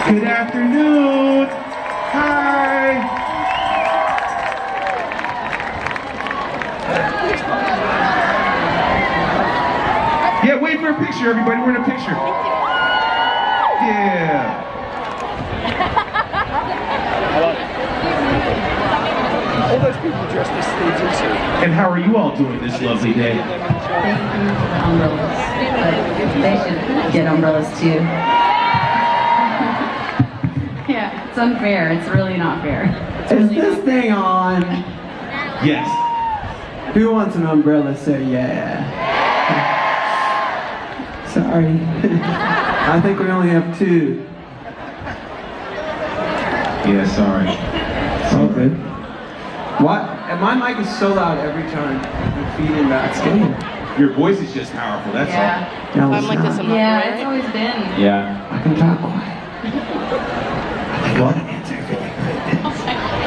Good afternoon. Hi. Yeah, wait for a picture, everybody. We're in a picture. Yeah. All those people dressed as thieves also. And how are you all doing this lovely day? Thank you for the umbrellas, but they should get umbrellas too. Yeah, it's unfair. It's really not fair. It's Is really this not thing on? Yes. Who wants an umbrella? Say yeah. Sorry. I think we only have two. Yeah, sorry. It's all good. What? And my mic is so loud every time I'm feeding backstage. Your voice is just powerful, that's Yeah. No, I'm it's like this, not. I'm not Yeah, right. it's always been. all. Yeah. I can talk quiet. I What? want to answer really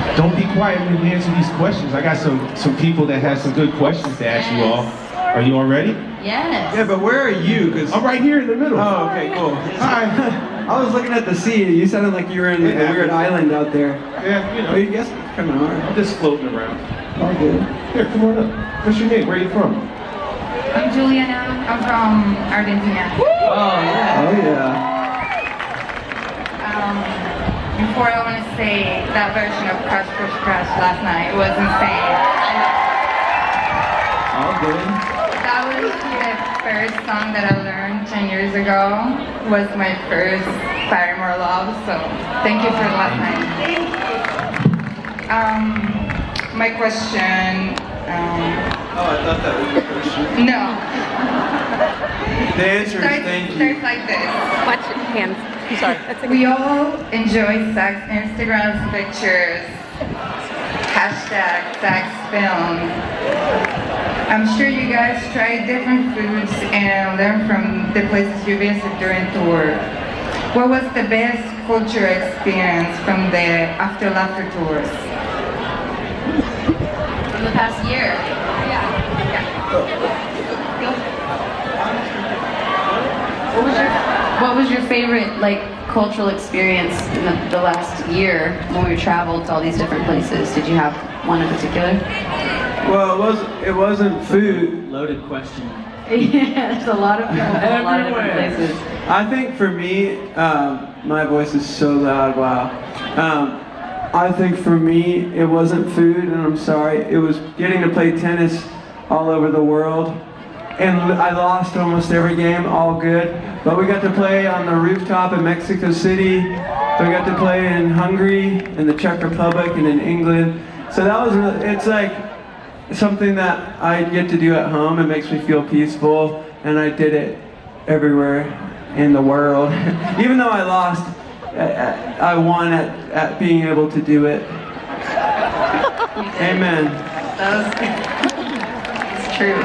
good. Don't be quiet when we answer these questions. I got some people that have some good questions to ask you all. Are you all ready? Yes. Yeah, but where are you? Cause I'm right here in the middle. oh, okay, cool. Hi. I was looking at the sea. You sounded like you were in a weird island out there. Yeah, you Oh, know, you guess it's kind of hard. I'm just floating around. All good. Here, come on up. What's your name? Where are you from? I'm Juliana. I'm from Argentina. Oh yeah. Before I want to say that version of Crash Push Crash last night was insane. All good. That was the first song that I learned 10 years ago. Was my first Paramore love. So thank you for last night. My question. Oh, I thought that was your question. No. The answer is thank you. Starts like this. Watch your hands. I'm sorry. That's We all enjoy sex Instagram pictures. Hashtag sex film. I'm sure you guys try different foods and learn from the places you visit during tour. What was the best cultural experience from the After Laughter tours? In the past year. What was your favorite like cultural experience in the last year when we traveled to all these different places? Did you have one in particular? Well, it wasn't food. Loaded question. Yeah, there's a lot of people from a lot of different places. I think for me, my voice is so loud. Wow. I think for me, it wasn't food, and I'm sorry. It was getting to play tennis all over the world. And I lost almost every game, all good. But we got to play on the rooftop in Mexico City. We got to play in Hungary, in the Czech Republic, and in England. So that was, it's like something that I get to do at home. It makes me feel peaceful, and I did it everywhere in the world. Even though I lost, I won at being able to do it. Amen. It's true.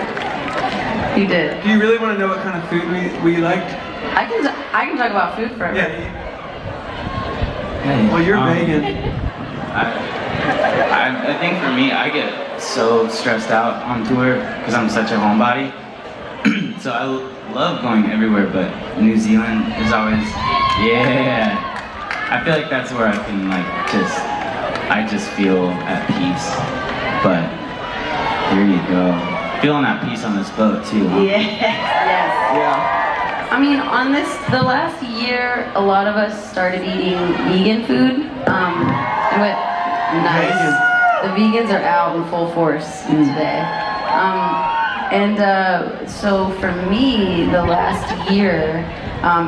You did. Do you really want to know what kind of food we liked? I can talk about food forever. Yeah. Hey, Well, you're vegan. I think for me, I get so stressed out on tour because I'm such a homebody. So I love going everywhere, but New Zealand is always, yeah. I feel like that's where I can I just feel at peace. But here you go. Feeling at peace on this boat too, huh? Yes. Yeah. I mean, on the last year, a lot of us started eating vegan food. And what nice. The vegans are out in full force today. So for me, the last year,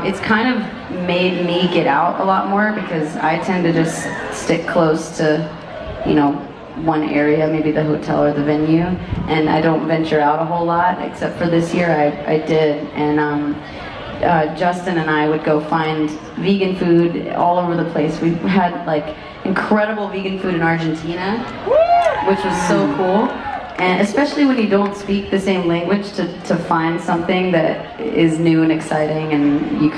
it's kind of made me get out a lot more because I tend to just stick close to, one area, maybe the hotel or the venue, and I don't venture out a whole lot, except for this year I did. And Justin and I would go find vegan food all over the place. We had like incredible vegan food in Argentina, which was so cool. And especially when you don't speak the same language, to find something that is new and exciting, and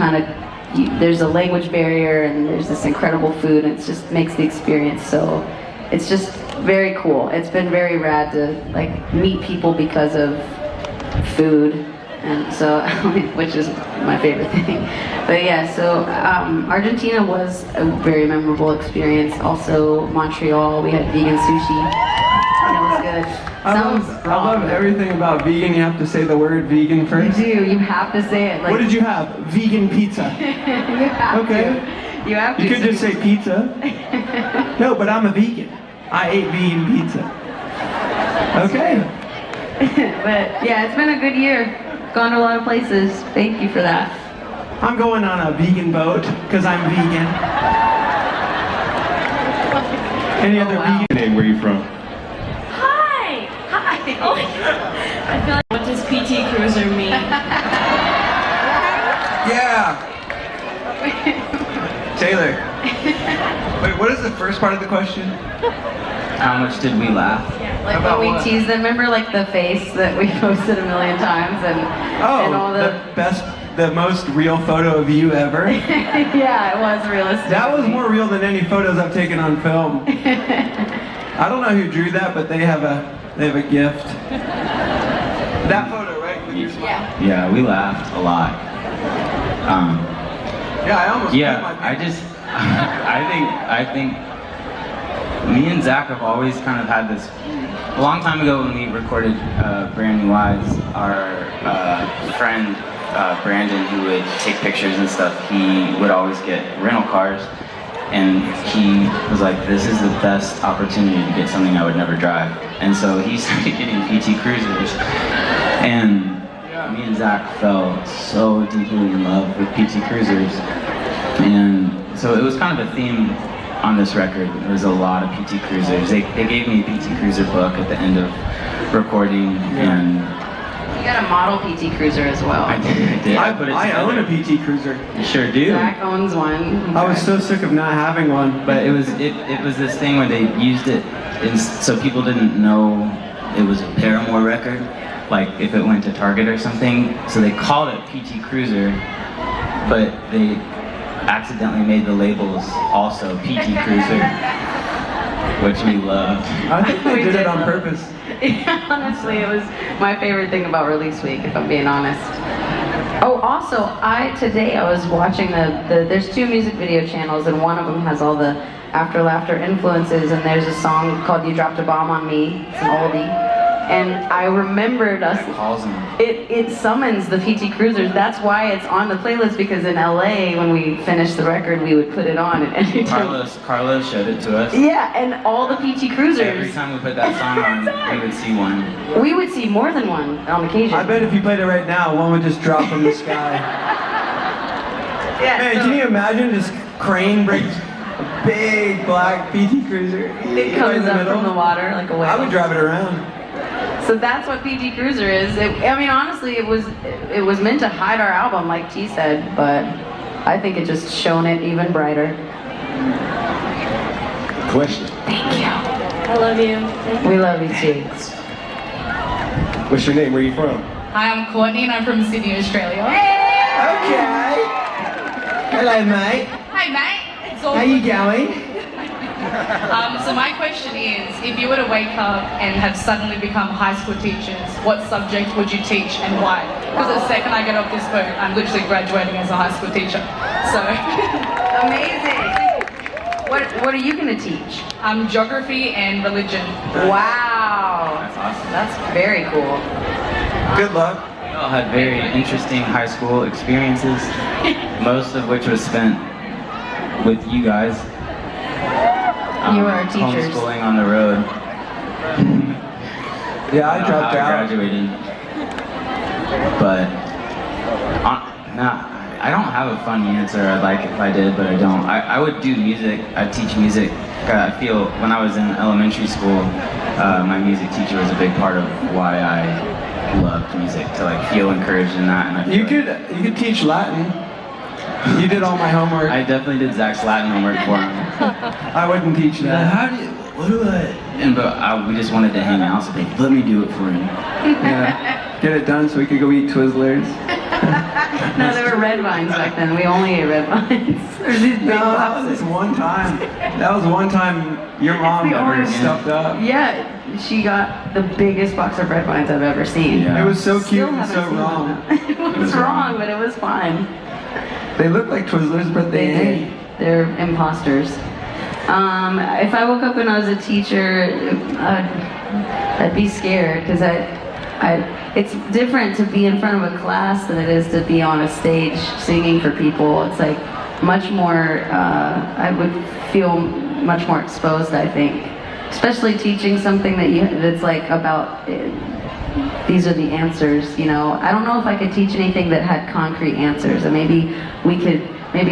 there's a language barrier, and there's this incredible food, and it just makes the experience so. It's just very cool. It's been very rad to meet people because of food. and so which is my favorite thing. But yeah, so Argentina was a very memorable experience. Also Montreal, we had vegan sushi, and it was good. I love everything about vegan. You have to say the word vegan You first. do. You have to say it. Like, What did you have? Vegan pizza. you have Okay. to. You have to. You could just say pizza. No, but I'm a vegan. I ate vegan pizza. Okay. But yeah, it's been a good year. Gone to a lot of places. Thank you for that. I'm going on a vegan boat because I'm vegan. Any other wow. vegan? Name, where you from? Hi! Hi! Oh, I feel like, what does PT Cruiser mean? Yeah. Taylor. Wait, what is the first part of the question? How much did we laugh? Like About when we what? tease them, remember like the face that we posted a million times and all the most real photo of you ever. yeah, it was realistic. That was more real than any photos I've taken on film. I don't know who drew that, but they have a gift. That photo, right? With your smile. Yeah, we laughed a lot. Yeah, I almost put Yeah, my I just, I think me and Zach have always kind of had this. A long time ago when we recorded Brand New Eyes, our friend Brandon, who would take pictures and stuff, he would always get rental cars, and he was like, this is the best opportunity to get something I would never drive. And so he started getting PT Cruisers, and me and Zach fell so deeply in love with PT Cruisers. And so it was kind of a theme on this record. There was a lot of PT Cruisers. They gave me a PT Cruiser book at the end of recording, and You got a model PT Cruiser as well. I did. I put it I own a together. PT Cruiser. You sure do. Zach owns one. I was so sick of not having one. But it was this thing where they used it, so people didn't know it was a Paramore record, like if it went to Target or something. So they called it PT Cruiser, but they accidentally made the labels also PT Cruiser, which we loved. I think they We did did it on love purpose. Honestly, it was my favorite thing about release week, if I'm being honest. Oh, also, today I was watching there's 2 music video channels, and one of them has all the After Laughter influences, and there's a song called You Dropped a Bomb on Me. It's an oldie. And I remembered us. Calls them. It summons the PT Cruisers. That's why it's on the playlist, because in LA, when we finished the record, we would put it on at any time. Carlos showed it to us. Yeah, and all the PT Cruisers. Every time we put that song on, we would see one. We would see more than one on occasion. I bet if you played it right now, one would just drop from the sky. Yeah, Man, so can you imagine this crane breaks a big black PT Cruiser? it comes up from the water like a whale. I would drive it around. So that's what PT Cruiser is. I mean, honestly, it was meant to hide our album, like T said, but I think it just shone it even brighter. Question. Thank you. I love you. We love you too. What's your name? Where you from? Hi, I'm Courtney and I'm from Sydney, Australia. Okay. Hello, mate. Hi, mate. It's all How you going? So my question is, if you were to wake up and have suddenly become high school teachers, what subject would you teach and why? Because the second I get off this boat, I'm literally graduating as a high school teacher. So, Amazing. What are you going to teach? geography and religion. Wow. That's awesome. That's very cool. Good luck. We all had very interesting high school experiences, most of which was spent with you guys. You were our teachers. Homeschooling on the road. Yeah, I dropped I out. graduated. But, I don't have a funny answer. I'd like if I did, but I don't. I would do music. I'd teach music. I feel when I was in elementary school, my music teacher was a big part of why I loved music, to like feel encouraged in that. And I feel You like could teach Latin. You did all my homework. I definitely did Zach's Latin homework for him. I wouldn't teach that. How do you, what do I? And we just wanted to hang out, so they let me do it for him. Yeah. Get it done so we could go eat Twizzlers. No, there were red vines back then. We only ate red vines. There's these big No, that was boxes. just one time. That was one time your mom the ever only- stuffed up. Yeah, she got the biggest box of red wines I've ever seen. It was so Still cute and haven't so seen wrong. one. It was wrong, but it was fine. They look like Twizzlers, but they ain't. They're imposters. If I woke up and I was a teacher, I'd be scared because it's different to be in front of a class than it is to be on a stage singing for people. It's like much more, I would feel much more exposed, I think. Especially teaching something that's like about, these are the answers, you know. I don't know if I could teach anything that had concrete answers, and maybe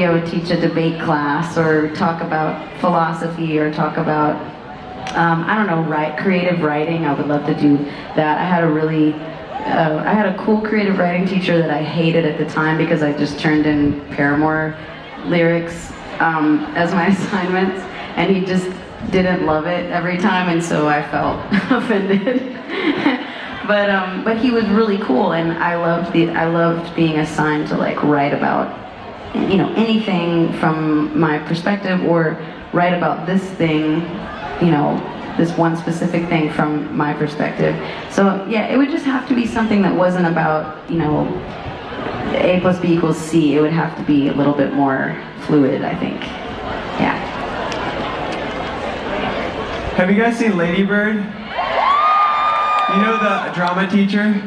I would teach a debate class or talk about philosophy or talk about, I don't know, creative writing. I would love to do that. I had a cool creative writing teacher that I hated at the time because I just turned in Paramore lyrics as my assignments, and he just didn't love it every time, and so I felt offended. But he was really cool, and I loved being assigned to like write about, you know, anything from my perspective, or write about this thing, you know, this one specific thing from my perspective. So yeah, it would just have to be something that wasn't about, you know, A plus B equals C. It would have to be a little bit more fluid, I think. Yeah. Have you guys seen Lady Bird? You know the drama teacher?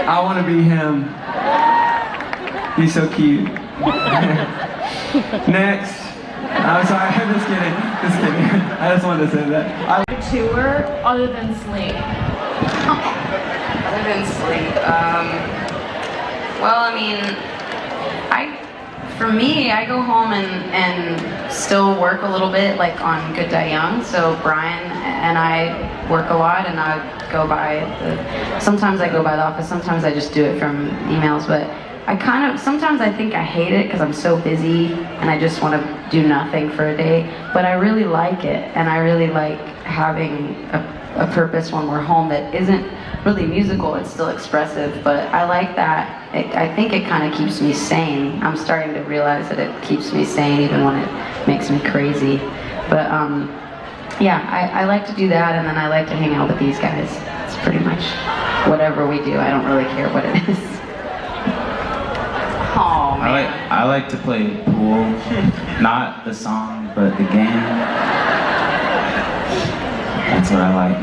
I want to be him. He's so cute. Next. I'm sorry, I'm just kidding. Just kidding. I just wanted to say that. Tour other than sleep. Other than sleep, well, I mean, for me, I go home and still work a little bit, like on Good Die Young. So Brian and I work a lot, and I go by sometimes I go by the office, sometimes I just do it from emails, but sometimes I think I hate it because I'm so busy and I just want to do nothing for a day, but I really like it, and I really like having a purpose when we're home that isn't really musical, it's still expressive, but I like that. I think it kind of keeps me sane. I'm starting to realize that it keeps me sane even when it makes me crazy. But yeah, I like to do that, and then I like to hang out with these guys. It's pretty much whatever we do. I don't really care what it is. Oh man. I like to play pool, not the song, but the game. That's what I like.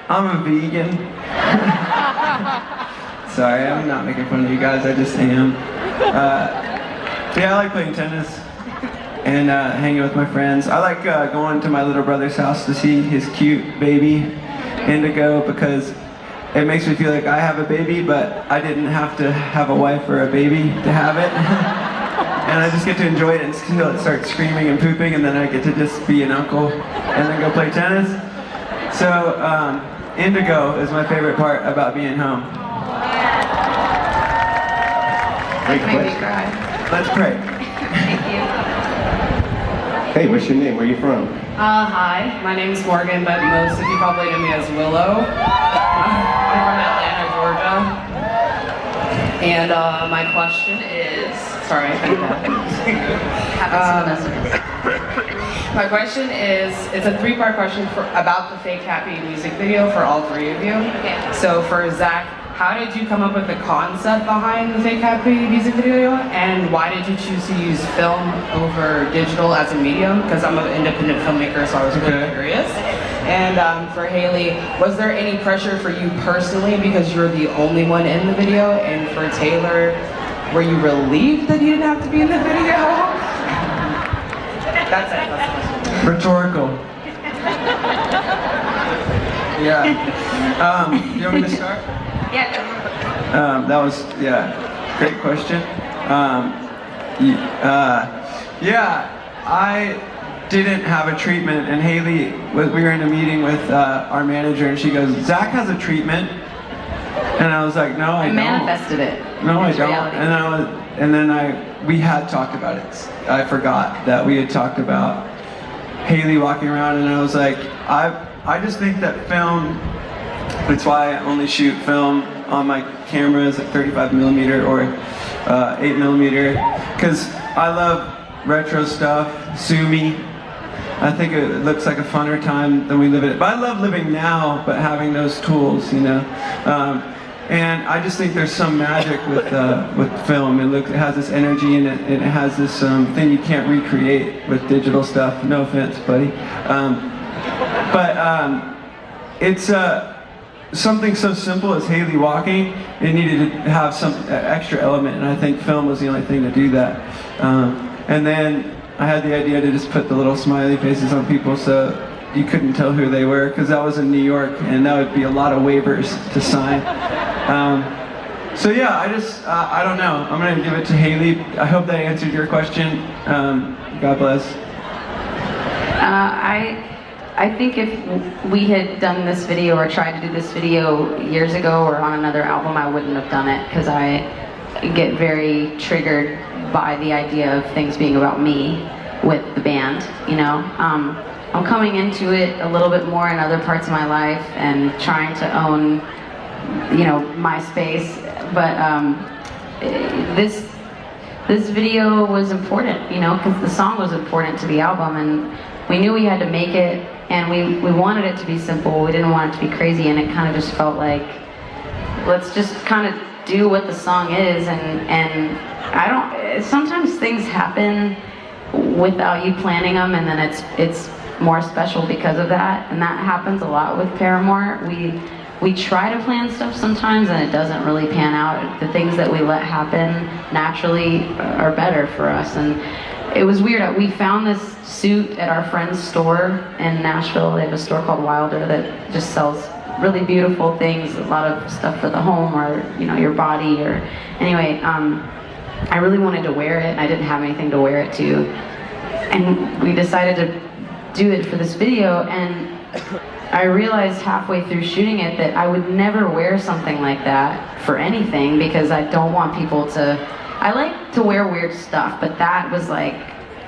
I'm a vegan. Sorry, I'm not making fun of you guys, I just am. Yeah, I like playing tennis and hanging with my friends. I like going to my little brother's house to see his cute baby, Indigo, because it makes me feel like I have a baby, but I didn't have to have a wife or a baby to have it. And I just get to enjoy it until it starts screaming and pooping, and then I get to just be an uncle and then go play tennis. So, Indigo is my favorite part about being home. Great Made me question. cry. Let's pray. Thank you. Hey, what's your name? Where you from? Hi, my name's Morgan, but most of you probably know me as Willow. I'm from Atlanta, Georgia. And my question is, sorry, I think my question is, it's a three-part question about the Fake Happy music video for all three of you. Okay. So for Zach, how did you come up with the concept behind the Fake Happy music video, and why did you choose to use film over digital as a medium? Because I'm an independent filmmaker, so I was really curious. And for Haley, was there any pressure for you personally because you were the only one in the video? And for Taylor, were you relieved that you didn't have to be in the video? That's it. Rhetorical. Yeah. You want me to start? Yeah. That was, great question. I didn't have a treatment, and Haley, we were in a meeting with our manager, and she goes, Zach has a treatment. And I was like, no, I don't. Manifested it. No, I into don't. reality. And then we had talked about it. I forgot that we had talked about Haley walking around, and I was like, I just think that film, it's why I only shoot film on my cameras at 35 millimeter or 8 millimeter, because I love retro stuff. Sue me. I think it looks like a funner time than we live in it. But I love living now, but having those tools, you know. And I just think there's some magic with film. It has this energy in it. It has this thing you can't recreate with digital stuff. No offense, buddy. It's something so simple as Haley walking. It needed to have some extra element, and I think film was the only thing to do that. And then I had the idea to just put the little smiley faces on people so you couldn't tell who they were, because that was in New York, and that would be a lot of waivers to sign. So yeah, I don't know. I'm gonna give it to Haley. I hope that answered your question. God bless. I think if we had done this video or tried to do this video years ago or on another album, I wouldn't have done it, because I get very triggered by the idea of things being about me with the band, you know. I'm coming into it a little bit more in other parts of my life and trying to own, you know, my space, but this video was important, you know, because the song was important to the album, and we knew we had to make it, and we wanted it to be simple. We didn't want it to be crazy, and it kind of just felt like, let's just kind of do what the song is, and I don't, sometimes things happen without you planning them, and then it's more special because of that, and that happens a lot with Paramore. We try to plan stuff sometimes, and it doesn't really pan out. The things that we let happen naturally are better for us, and it was weird. We found this suit at our friend's store in Nashville. They have a store called Wilder that just sells really beautiful things, a lot of stuff for the home or, you know, your body, or anyway, I really wanted to wear it, and I didn't have anything to wear it to, and we decided to do it for this video, and I realized halfway through shooting it that I would never wear something like that for anything, because I don't want people to, I like to wear weird stuff, but that was like,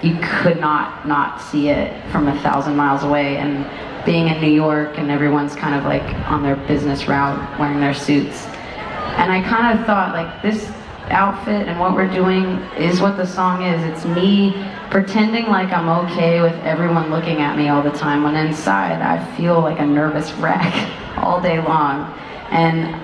you could not see it from 1,000 miles away, and being in New York and everyone's kind of like on their business route wearing their suits, and I kind of thought, like, this outfit and what we're doing is what the song is. It's me pretending like I'm okay with everyone looking at me all the time, when inside I feel like a nervous wreck all day long, and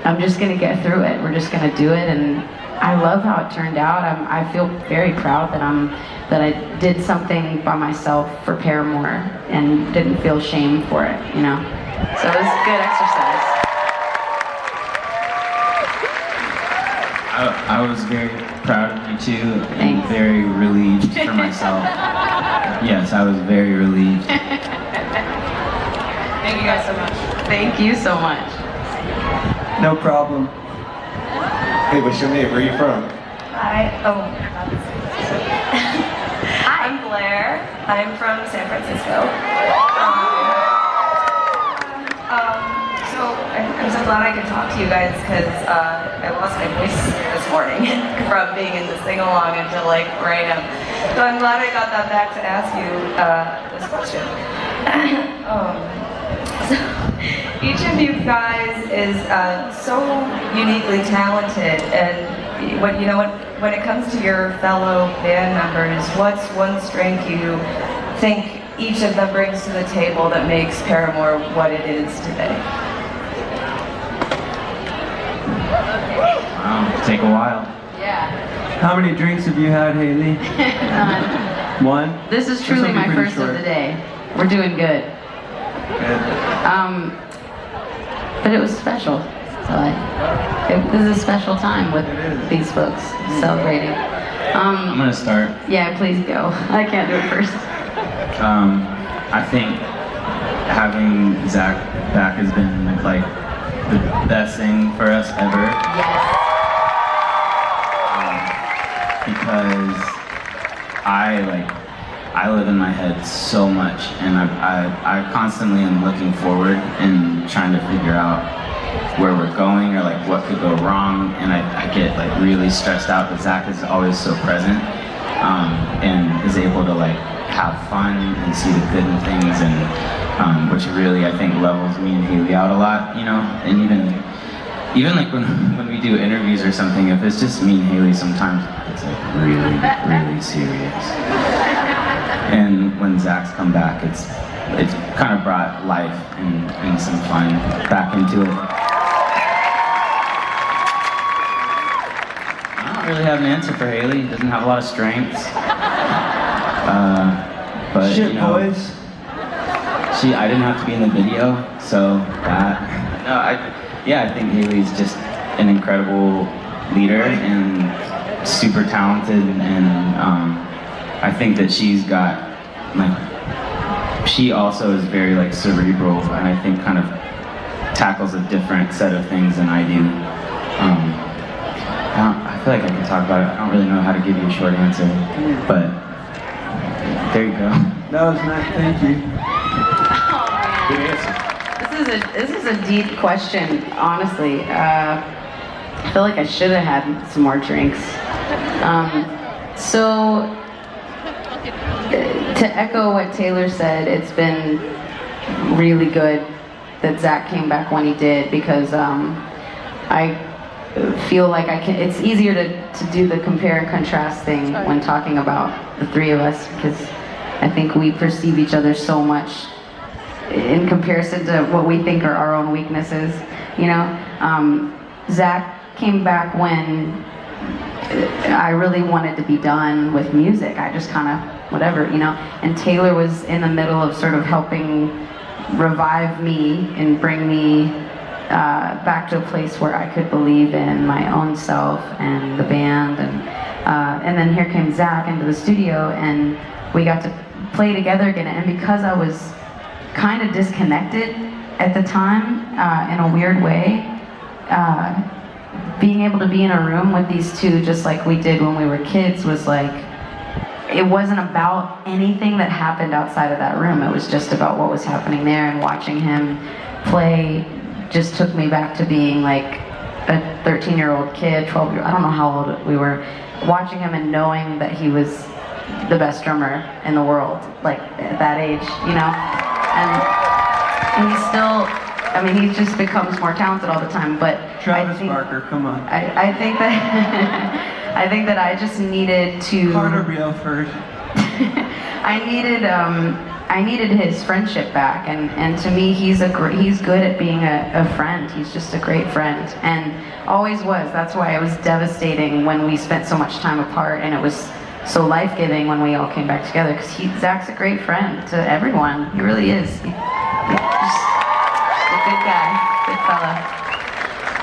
I'm just gonna get through it. We're just gonna do it, and I love how it turned out. I feel very proud that I did something by myself for Paramore and didn't feel shame for it, you know. So it was a good exercise. I was very proud of you too, and very relieved for myself. Yes, I was very relieved. Thank you guys so much. Thank you so much. No problem. Hey, what's your name? Where are you from? Hi. I'm Blair. I'm from San Francisco. I'm so glad I could talk to you guys, because I lost my voice this morning from being in this sing-along until like right now. So I'm glad I got that back to ask you this question. So each of you guys is so uniquely talented, and when it comes to your fellow band members, what's one strength you think each of them brings to the table that makes Paramore what it is today? Wow, take a while. Yeah. How many drinks have you had, Haley? One? This is truly This will be my pretty first short. of the day. We're doing good. Good. But it was special. So this is a special time with these folks celebrating. I'm gonna start. Yeah, please go. I can't do it first. I think having Zach back has been like the best thing for us ever. Yes. Because I live in my head so much, and I constantly am looking forward and trying to figure out where we're going, or like what could go wrong, and I get like really stressed out, but Zach is always so present, and is able to like have fun and see the good in things, and which really I think levels me and Haley out a lot, you know, and even even like when we do interviews or something, if it's just me and Haley, sometimes it's like really, really serious. And when Zach's come back, it's kind of brought life and some fun back into it. I don't really have an answer for Haley. Doesn't have a lot of strengths. But Shit, you know, boys. I didn't have to be in the video, so that. No, I think Haley's just an incredible leader and super talented, and I think that she's got like, she also is very like cerebral, and I think kind of tackles a different set of things than I do. I feel like I can talk about it. I don't really know how to give you a short answer, but there you go. That was nice, thank you. Good answer. This is a deep question, honestly. I feel like I should have had some more drinks. So, to echo what Taylor said, it's been really good that Zach came back when he did, because I feel like it's easier to do the compare and contrast thing when talking about the three of us, because I think we perceive each other so much in comparison to what we think are our own weaknesses, you know. Zach came back when I really wanted to be done with music. I just kind of, whatever, you know. And Taylor was in the middle of sort of helping revive me and bring me back to a place where I could believe in my own self and the band. And then here came Zach into the studio, and we got to play together again. And because I was kind of disconnected at the time, in a weird way, being able to be in a room with these two, just like we did when we were kids, was like, it wasn't about anything that happened outside of that room. It was just about what was happening there, and watching him play just took me back to being like a 13-year-old kid, 12-year-old, I don't know how old we were, watching him and knowing that he was the best drummer in the world, like at that age, you know? And he's still, I mean, he just becomes more talented all the time, but Travis Barker, come on. I think that I think that I just needed to Carter Bielford. I needed his friendship back, and to me he's good at being a friend. He's just a great friend, and always was. That's why it was devastating when we spent so much time apart, and it was so life-giving when we all came back together, because Zach's a great friend to everyone. He really is. He's just a good guy, good fella.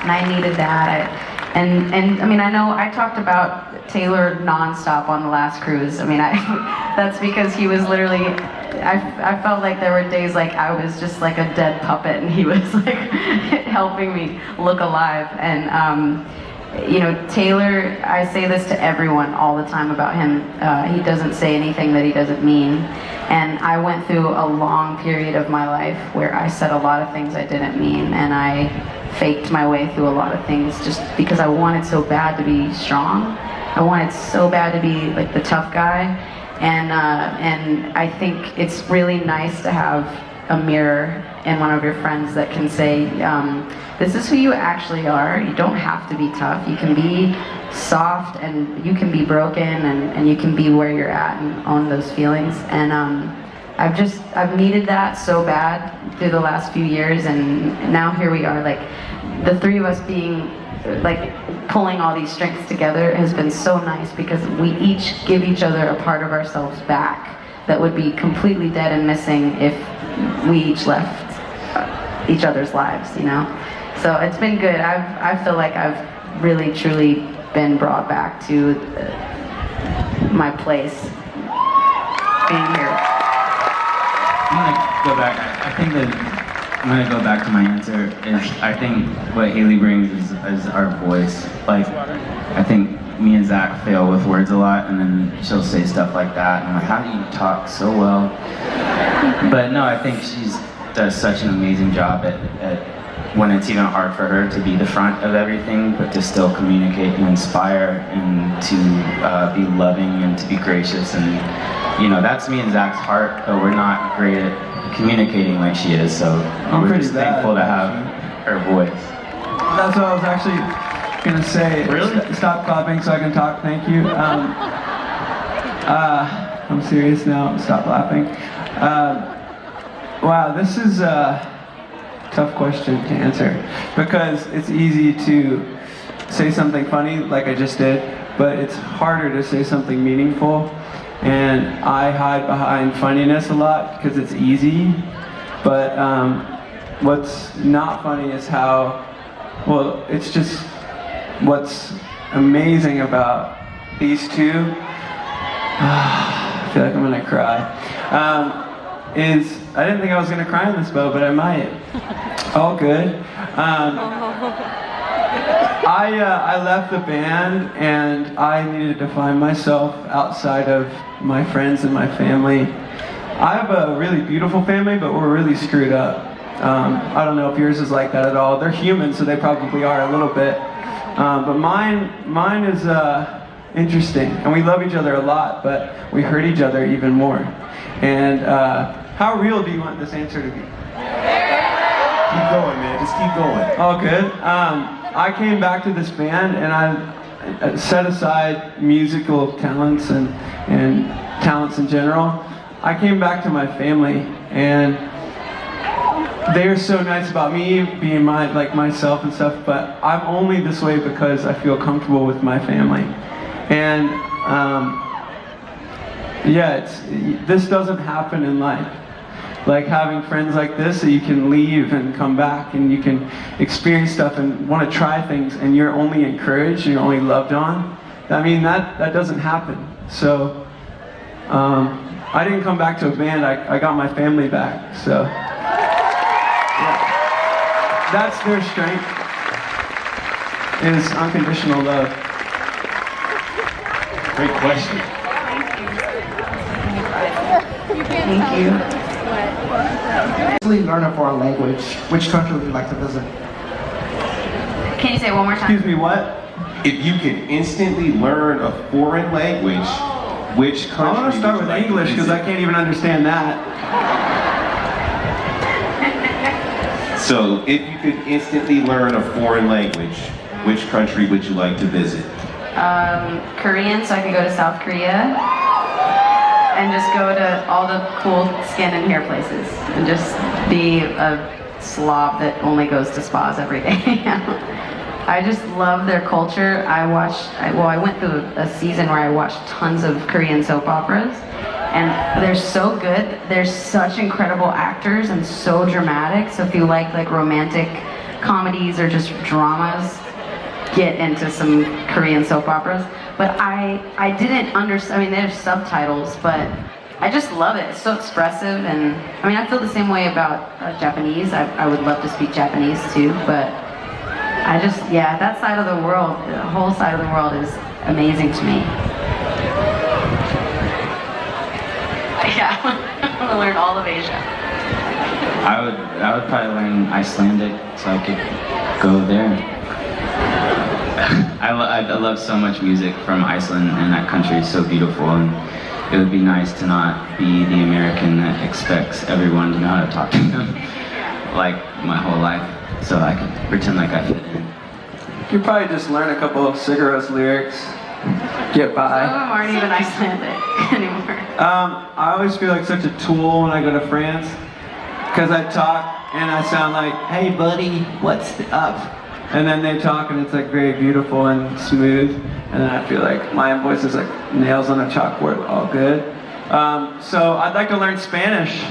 And I needed that. And I mean, I know I talked about Taylor nonstop on the last cruise. I mean, that's because he was literally, I felt like there were days like I was just like a dead puppet, and he was like helping me look alive. And you know, Taylor, I say this to everyone all the time about him, he doesn't say anything that he doesn't mean. And I went through a long period of my life where I said a lot of things I didn't mean, and I faked my way through a lot of things just because I wanted so bad to be strong. I wanted so bad to be like the tough guy. And I think it's really nice to have a mirror and one of your friends that can say, this is who you actually are. You don't have to be tough. You can be soft, and you can be broken, and you can be where you're at and own those feelings. And I've needed that so bad through the last few years, and now here we are, like the three of us being like pulling all these strengths together has been so nice, because we each give each other a part of ourselves back that would be completely dead and missing if we each left each other's lives, you know? So it's been good. I feel like I've really, truly been brought back to my place being here. I'm gonna go back. I think that I'm gonna go back to my answer. I think what Haley brings is our voice. Like, I think me and Zach fail with words a lot, and then she'll say stuff like that, and I'm like, how do you talk so well? But no, I think she does such an amazing job at when it's even hard for her to be the front of everything, but to still communicate and inspire, and to be loving and to be gracious. And you know, that's me and Zach's heart, but we're not great at communicating like she is, so we're just thankful to have her voice. That's what I was actually gonna say. Really? Stop clapping so I can talk. Thank you. I'm serious now. Stop laughing. Wow, this is a tough question to answer because it's easy to say something funny like I just did, but it's harder to say something meaningful. And I hide behind funniness a lot because it's easy. But what's not funny is how, well, it's just what's amazing about these two. I feel like I'm gonna cry. Is I didn't think I was gonna cry in this boat, but I might. All good. I left the band and I needed to find myself outside of my friends and my family. I have a really beautiful family, but we're really screwed up. I don't know if yours is like that at all. They're human, so they probably are a little bit. But mine is interesting, and we love each other a lot, but we hurt each other even more. And how real do you want this answer to be? Keep going, man. Just keep going. Oh, good. I came back to this band, and I set aside musical talents and talents in general. I came back to my family, and they're so nice about me being myself and stuff, but I'm only this way because I feel comfortable with my family. And this doesn't happen in life. Like having friends like this that you can leave and come back and you can experience stuff and want to try things and you're only encouraged, you're only loved on. I mean, that doesn't happen. So I didn't come back to a band, I got my family back. So yeah. That's their strength, is unconditional love. Great question. Thank you. Learn a foreign language. Which country would you like to visit? Can you say it one more time? Excuse me, what? If you could instantly learn a foreign language, which country? I want to start with English because I can't even understand that. So, if you could instantly learn a foreign language, which country would you like to visit? Korean, so I could go to South Korea and just go to all the cool skin and hair places and just be a slob that only goes to spas every day. I just love their culture. I went through a season where I watched tons of Korean soap operas, and they're so good. They're such incredible actors and so dramatic. So if you like romantic comedies or just dramas, get into some Korean soap operas. But I didn't understand, I mean, there's subtitles, but I just love it. It's so expressive, and I mean, I feel the same way about Japanese. I would love to speak Japanese too, but I just, yeah, that side of the world, the whole side of the world is amazing to me. Yeah, I want to learn all of Asia. I would probably learn Icelandic so I could go there. I love so much music from Iceland, and that country is so beautiful, and it would be nice to not be the American that expects everyone to know how to talk to them like my whole life, so I could pretend like I fit in. You could probably just learn a couple of Sigaros lyrics, get by. Some of them aren't even Icelandic anymore. I always feel like such a tool when I go to France, because I talk and I sound like, hey buddy, what's up? And then they talk and it's like very beautiful and smooth. And then I feel like my voice is like nails on a chalkboard, all good. So I'd like to learn Spanish.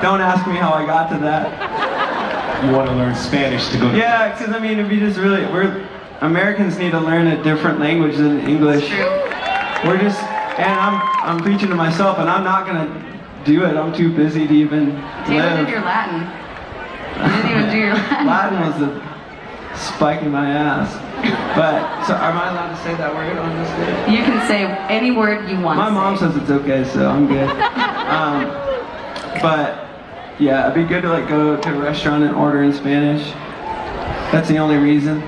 Don't ask me how I got to that. You want to learn Spanish to go to... Yeah, because I mean, if you just really, Americans need to learn a different language than English. We're just, and I'm preaching to myself, and I'm not gonna do it. I'm too busy to even live. You did your Latin. You didn't even do your Latin. Latin was a spike in my ass. But, so am I allowed to say that word on this day? You can say any word you want. My mom says it's okay, so I'm good. But yeah, it'd be good to like go to a restaurant and order in Spanish. That's the only reason.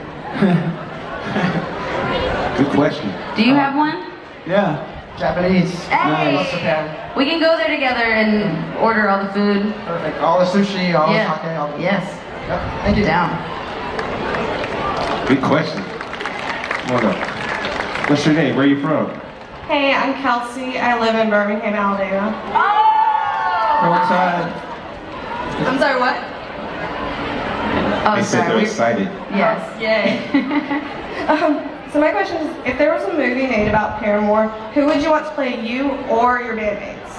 Good question. Do you have one? Yeah. Japanese. Hey! Love Japan. We can go there together and order all the food. Perfect. All the sushi, all Yeah. the sake, all the... Yes. Yep. Thank you. Down. Good question. Come on up. What's your name? Where are you from? Hey, I'm Kelsey. I live in Birmingham, Alabama. What side? I'm sorry, what? Oh, They said they're excited. Yes. Yay. So my question is, if there was a movie made about Paramore, who would you want to play you or your bandmates?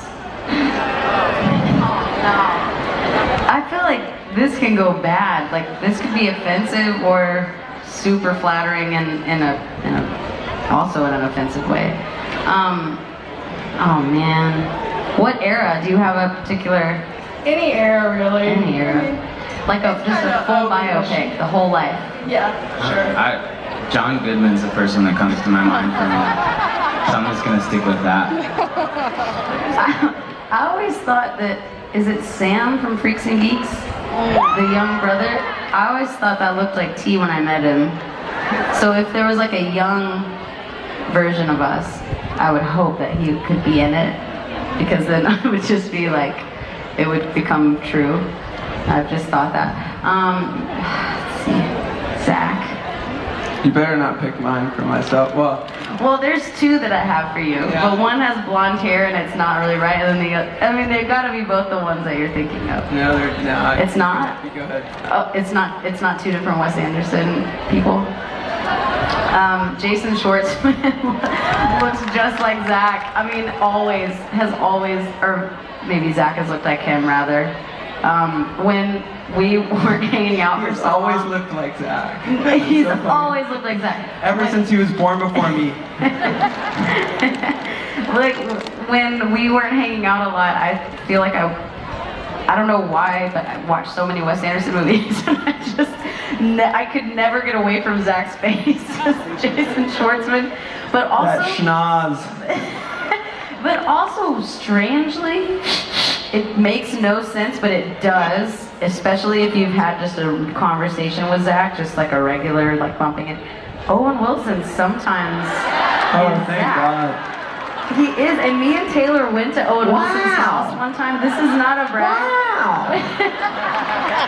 I feel like this can go bad. Like this could be offensive or super flattering and also in an offensive way. Oh man. What era? Do you have a particular? Any era, really. Any era. Like just a full biopic, the whole life. Yeah, sure. John Goodman's the first one that comes to my mind for me. So I'm just gonna stick with that. I always thought that, is it Sam from Freaks and Geeks? The young brother? I always thought that looked like T when I met him. So if there was like a young version of us, I would hope that he could be in it. Because then I would just be like, it would become true. I've just thought that. Let's see. Zach. You better not pick mine for myself. Well, There's two that I have for you, Yeah. but one has blonde hair and it's not really right, and then they've got to be both the ones that you're thinking of. no, It's not? You go ahead. Oh, it's not two different Wes Anderson people. Jason Schwartzman looks just like Zach. I mean, has always, or maybe Zach has looked like him rather. When we weren't hanging out for He's so always long. looked like Zach. He's So funny. always looked like Zach. Ever since he was born before me. Like when we weren't hanging out a lot, I feel like I don't know why, but I watched so many Wes Anderson movies, and I could never get away from Zach's face, Jason Schwartzman. But also, That schnoz. but also strangely, it makes no sense, but it does, especially if you've had just a conversation with Zach, just like a regular, like bumping it. Owen Wilson sometimes Oh, is thank Zach. God. He is, and me and Taylor went to Owen Wilson's house one time. This is not a brag.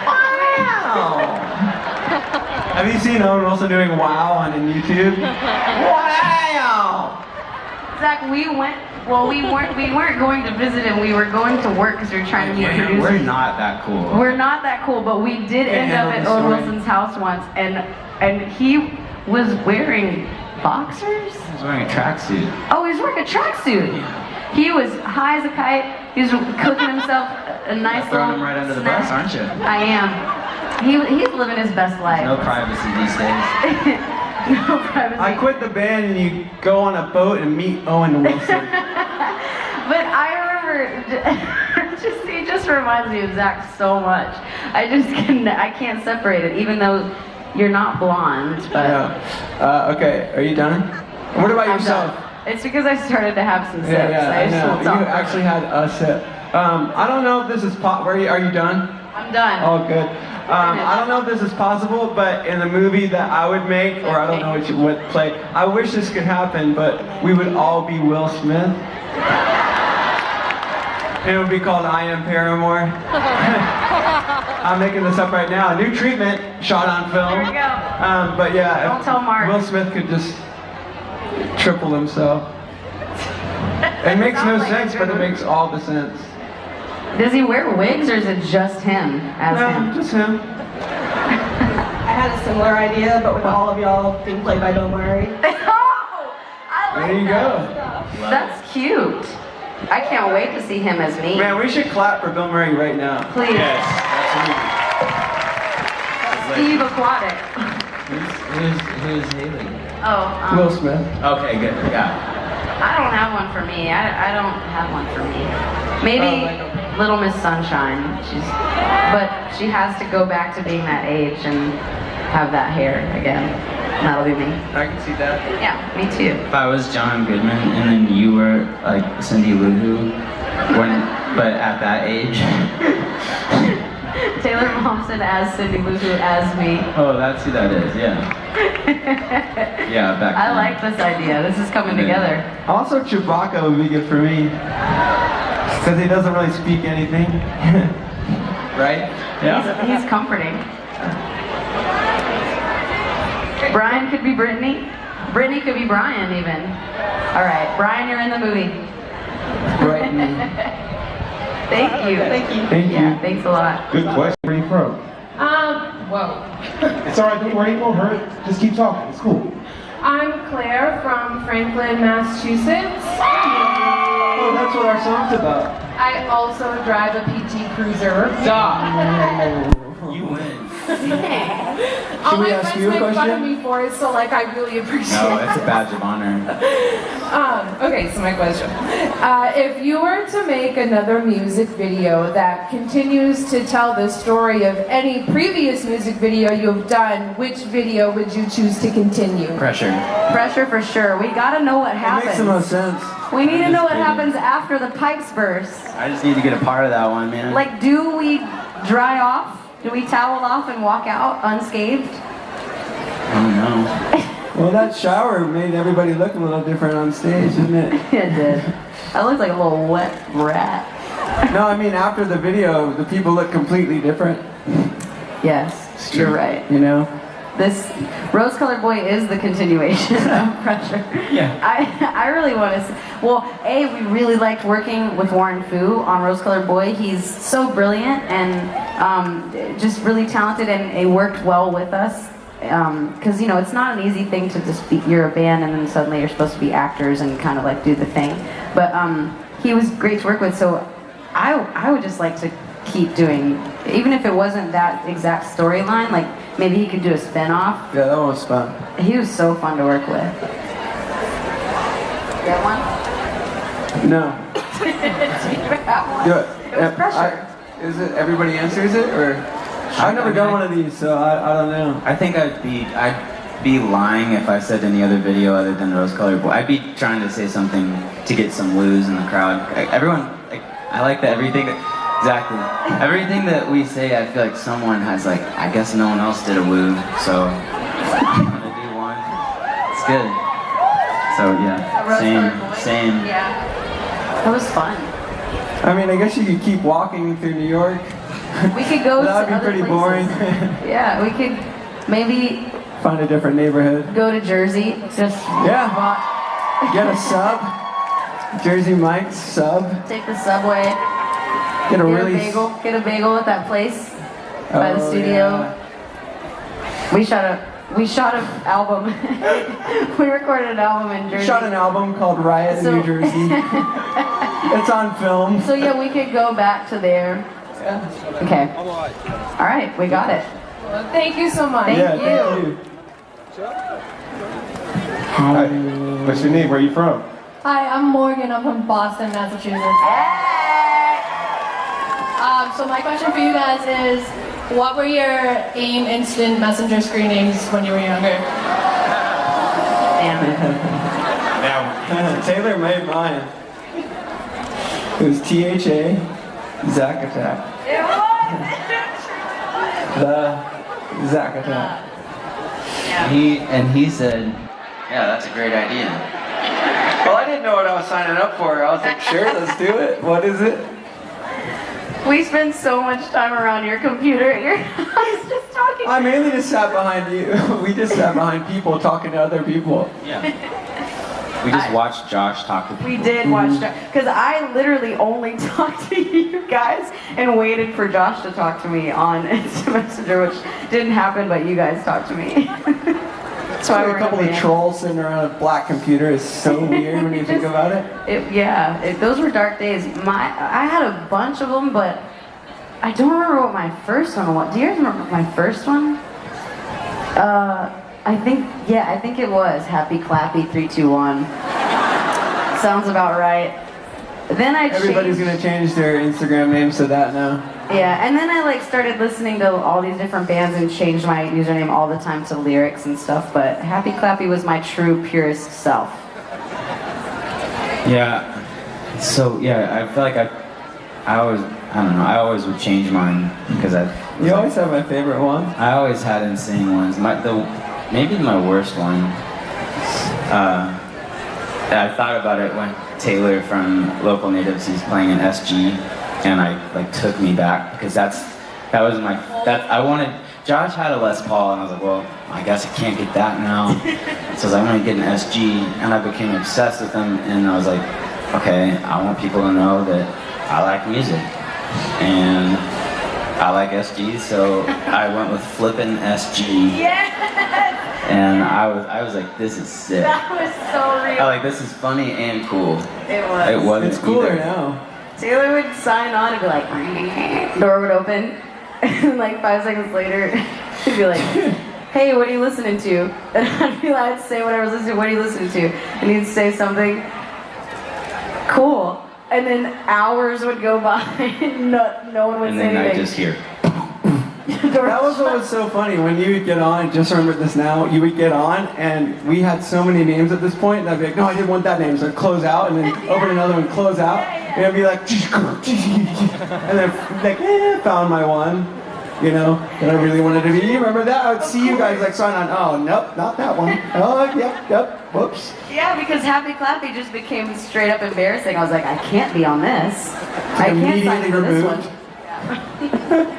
Wow. Have you seen Owen Wilson doing wow on YouTube? Wow. Zach, we weren't going to visit him. We were going to work because we were trying to meet producers. We're not that cool. We're not that cool, but we did end up at Owen Wilson's house once, and he was wearing boxers? He was wearing a tracksuit. Oh, he was wearing a tracksuit. He was high as a kite. He was cooking himself a nice little Throwing him right under the snack. bus, aren't you? I am. He's living his best life. No privacy these days. No privacy. I quit the band and you go on a boat and meet Owen Wilson. But I remember, he just reminds me of Zach so much. I can't separate it, even though you're not blonde. But Yeah. Okay, are you done? What about I'm yourself? done. It's because I started to have some sips. Yeah, I I just know. won't talk. You actually had a sip. I don't know if this is are you done? I'm done. Oh, good. I don't know if this is possible, but in the movie that I would make, or I don't know what you would play, I wish this could happen, but we would all be Will Smith. And it would be called I Am Paramore. I'm making this up right now. New treatment, shot on film. There we go. But yeah, Don't tell Mark. Will Smith could just triple himself. It makes no Sounds like sense, a but good it one. makes all the sense. Does he wear wigs, or is it just him as No, him? just him. I had a similar idea, but with all of y'all being played by Bill Murray. Oh, I like There you that. go. That's cute. I can't wait to see him as me. Man, we should clap for Bill Murray right now. Please. Yes, absolutely. Steve Aquatic. Who's Haley? Oh, Will Smith. Okay, good. Yeah. I don't have one for me. I don't have one for me. Maybe Little Miss Sunshine. But she has to go back to being that age and have that hair again. That'll be me. I can see that. Yeah, me too. If I was John Goodman and then you were like Cindy Lou Who, but at that age. Taylor Momsen as Cindy Lou Who as me. Oh, that's who that is. Yeah. Yeah, back I then. like this idea. This is coming together. Also, Chewbacca would be good for me. Because he doesn't really speak anything. Right? Yeah. He's comforting. Brian could be Brittany. Brittany could be Brian even. All right, Brian, you're in the movie. Right. Thank you. Thank you. Thank Yeah, you. thanks a lot. Good question. Where are you from? Whoa. It's all right. Don't worry. It won't hurt. Just keep talking. It's cool. I'm Claire from Franklin, Massachusetts. Oh, that's what our song's about. I also drive a PT Cruiser. You win. All we my ask friends you a make fun of question? me for it, so like I really appreciate No, it. it's a badge of honor. Okay, so my question. If you were to make another music video that continues to tell the story of any previous music video you've done, which video would you choose to continue? Pressure. Pressure for sure. We gotta know what It happens. makes the most sense. We need to I'm know just what kidding. happens after the pipes burst. I just need to get a part of that one, man. Like, do we dry off? Do we towel off and walk out unscathed? I don't know. Well, that shower made everybody look a little different on stage, didn't it? It did. I looked like a little wet rat. No, I mean, after the video, the people look completely different. Yes, you're right. You know? This Rose Colored Boy is the continuation of Pressure. Yeah. I really want to. Well, we really liked working with Warren Fu on Rose Colored Boy. He's so brilliant and just really talented, and it worked well with us. Because it's not an easy thing to just be, you're a band and then suddenly you're supposed to be actors and kind of like do the thing. But he was great to work with, so I would just like to keep doing, even if it wasn't that exact storyline, like maybe he could do a spin-off. Yeah, that one was fun. He was so fun to work with. Get one? No. It was Pressure. Is it everybody answers it, or? I've never done one of these, so I don't know. I think I'd be lying if I said any other video other than Rose Colored Boy. I'd be trying to say something to get some woos in the crowd. Everyone, I like that everything that we say, I feel like someone has I guess no one else did a woo, so I'm gonna do one. It's good. So yeah, same. Yeah. That was fun. I mean, I guess you could keep walking through New York. We could go to That would be other pretty places. boring. Yeah, we could maybe Find a different neighborhood. go to Jersey. Just Yeah. Get a sub. Jersey Mike's sub. take the subway. Get a Get a really. bagel. Get a bagel at that place by the Oh, studio. yeah. We shot an album. We recorded an album in We Jersey. shot an album called Riot in So- New Jersey. It's on film. So yeah, we could go back to there. Okay. All right, we got it. Thank you so much. Thank Yeah, you. thank you. Hi. What's your name? Where are you from? Hi, I'm Morgan. I'm from Boston, Massachusetts. So my question for you guys is, what were your AIM instant messenger screenings when you were younger? Damn it. Taylor made mine. It was THA, Zack Attack. It was. The Zack Attack. He said, yeah, that's a great idea. Well, I didn't know what I was signing up for. I was like, sure, let's do it. What is it? We spend so much time around your computer at your house just talking. I mainly just sat behind you. We just sat behind people talking to other people. Yeah. We just watched Josh talk to people. We did watch because I literally only talked to you guys and waited for Josh to talk to me on Instant Messenger, which didn't happen, but you guys talked to me. That's why Like we're a couple in a of band. trolls sitting around a black computer is so weird when you think about it. Those were dark days. I had a bunch of them, but I don't remember what my first one was. Do you guys remember my first one? I think it was Happy Clappy 321. Sounds about right. Then Everybody's gonna change their Instagram names to that now. Yeah, and then I started listening to all these different bands and changed my username all the time to lyrics and stuff, but Happy Clappy was my true, purest self. Yeah. So yeah, I feel like I always would change mine because You always have my favorite one. I always had insane ones. maybe my worst one. I thought about it when Taylor from Local Natives, he's playing an SG, and like took me back because I wanted. Josh had a Les Paul, and I was like, well, I guess I can't get that now. So I was like, I'm gonna get an SG, and I became obsessed with them, and I was like, okay, I want people to know that I like music, and I like SGs, so I went with flippin' SG. Yes! And I was like, this is sick. That was so real. I like, this is funny and cool. It was. It wasn't It's cooler either. now. Taylor would sign on and be like, door would open, and like 5 seconds later, he'd be like, hey, what are you listening to? And I'd say what I was listening to, what are you listening to? And he'd say something, cool. And then hours would go by and no one would And say then I anything. just hear. That was what was so funny. When you would get on, just remember this now, you would get on, and we had so many names at this point, and I'd be like, no, I didn't want that name. So I'd close out, and then open another one, close out, and I'd be like, and then like, found my one, you know, that I really wanted to be. You remember that? I would see you guys like sign on, oh, nope, not that one. Oh, yep, whoops. Yeah, because Happy Clappy just became straight up embarrassing. I was like, I can't be on this. I can't sign Immediately into this one. removed.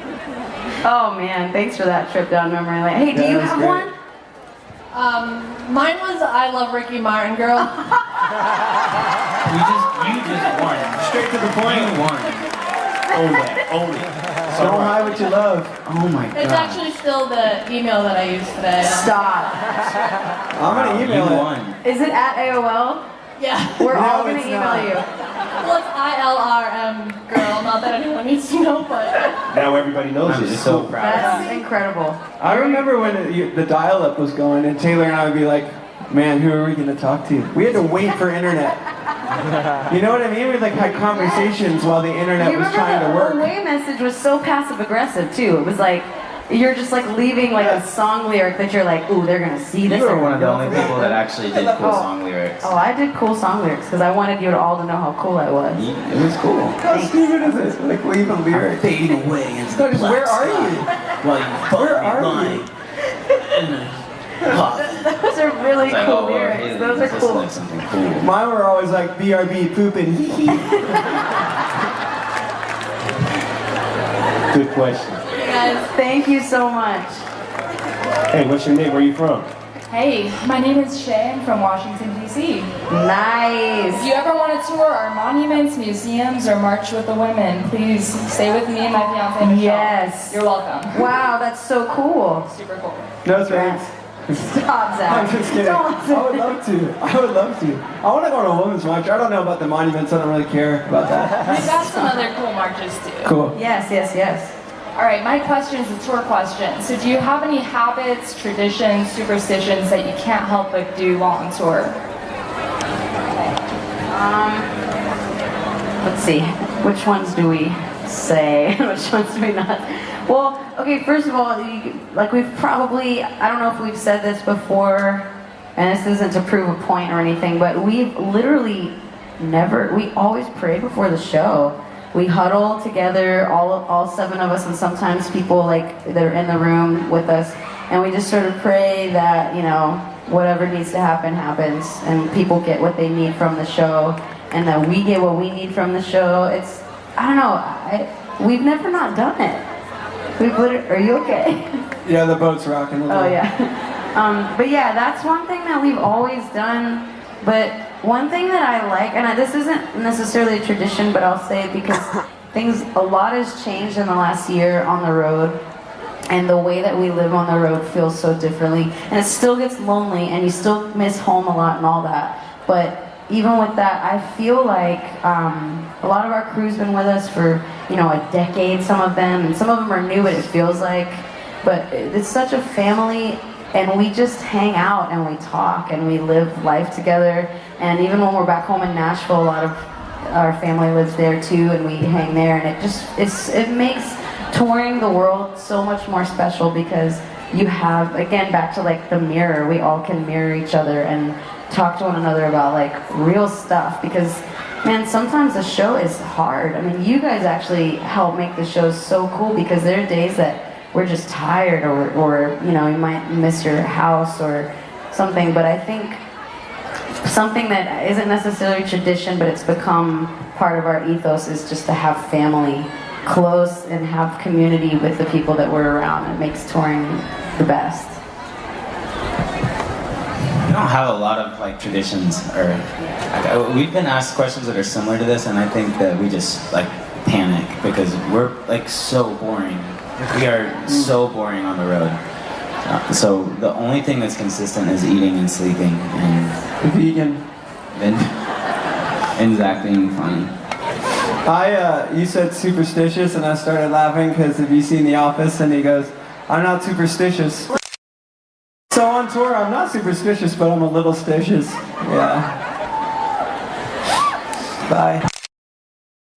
Oh man, thanks for that trip down memory lane. Hey, do Yeah, you that was have great. one? Mine was I Love Ricky Martin, girl. You just won. Straight to the point. You won. Own that. Own it. Don't hide what you love. Oh my god. It's actually still the email that I used today. Stop. I'm gonna You email it. won. Is it at AOL? Yeah. We're No, all gonna it's email not. you. Well, it's ILRM, girl. Not that anyone needs to know, but. Now everybody knows I'm it. It's so cool. proud. That's incredible. I remember when the dial-up was going, and Taylor and I would be like, man, who are we gonna talk to? We had to wait for internet. You know what I mean? We like had conversations while the internet You was remember trying to the work. away message was so passive aggressive too. It was like you're just like leaving like a song lyric that you're like, ooh, they're gonna see this. You were they're one of the gonna only go for people that actually did cool song lyrics. Oh, I did cool song lyrics because I wanted you all to know how cool I was. It was cool. How stupid is this? Like leave a lyric. Fade away into No, the just black where are sky you? while you Where fuck are me you? blind. Those are really It's like, cool oh, well, lyrics. hey, Those this are cool. looks something cool. Mine were always like BRB pooping. Good question. Guys, thank you so much. Hey, what's your name? Where you from? Hey, my name is Shay. I'm from Washington, D.C. Nice. If you ever want to tour our monuments, museums, or march with the women, please stay with me and my fiance Michelle. Yes. You're welcome. Wow, that's so cool. Super cool. No thanks. Stop, Zach. I'm just kidding. I would love to. I would love to. I want to go to a women's march. I don't know about the monuments. I don't really care about that. We've got some other cool marches too. Cool. Yes, yes, yes. All right, my question is a tour question. So do you have any habits, traditions, superstitions that you can't help but do while on tour? Let's see. Which ones do we say? Which ones do we not? Well, okay, first of all, like we've probably, I don't know if we've said this before, and this isn't to prove a point or anything, but we've literally we always pray before the show. We huddle together, all 7 of us, and sometimes people like that are in the room with us, and we just sort of pray that, you know, whatever needs to happen happens, and people get what they need from the show, and that we get what we need from the show. It's, I don't know, we've never not done it. Are you okay? Yeah, the boat's rocking. Oh yeah. But yeah, that's one thing that we've always done. But one thing that I like, and this isn't necessarily a tradition, but I'll say it because a lot has changed in the last year on the road. And the way that we live on the road feels so differently. And it still gets lonely, and you still miss home a lot and all that. But even with that, I feel like a lot of our crew's been with us for, you know, a decade, some of them, and some of them are new, but it feels like. But it's such a family, and we just hang out and we talk and we live life together. And even when we're back home in Nashville, a lot of our family lives there too, and we hang there. And it makes touring the world so much more special because you have, again, back to like the mirror, we all can mirror each other and talk to one another about like real stuff, because man, sometimes the show is hard. I mean, you guys actually help make the show so cool, because there are days that we're just tired, or you know, you might miss your house or something. But I think something that isn't necessarily tradition, but it's become part of our ethos, is just to have family close and have community with the people that we're around. It makes touring the best. We don't have a lot of like traditions, or we've been asked questions that are similar to this, and I think that we just like panic because we're like so boring. We are so boring on the road. So the only thing that's consistent is eating and sleeping, and vegan, and Zach being funny. You said superstitious, and I started laughing because have you seen The Office? And he goes, "I'm not superstitious." So on tour, I'm not superstitious, but I'm a little stitious. Yeah. Bye.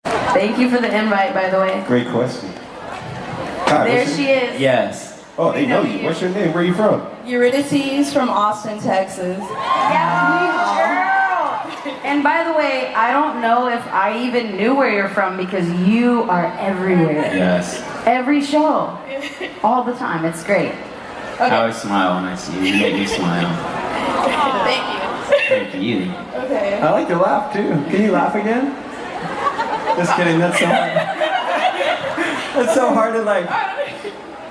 Thank you for the invite, by the way. Great question. There she is. Yes. Oh, they know you. What's your name? Where are you from? Eurydice from Austin, Texas. Yeah, girl. And by the way, I don't know if I even knew where you're from because you are everywhere. Yes. Every show. All the time. It's great. Okay. I always smile when I see you. You make me smile. Thank you. Thank you. Okay. I like to laugh too. Can you laugh again? Just kidding. That's so hard. That's so hard to like.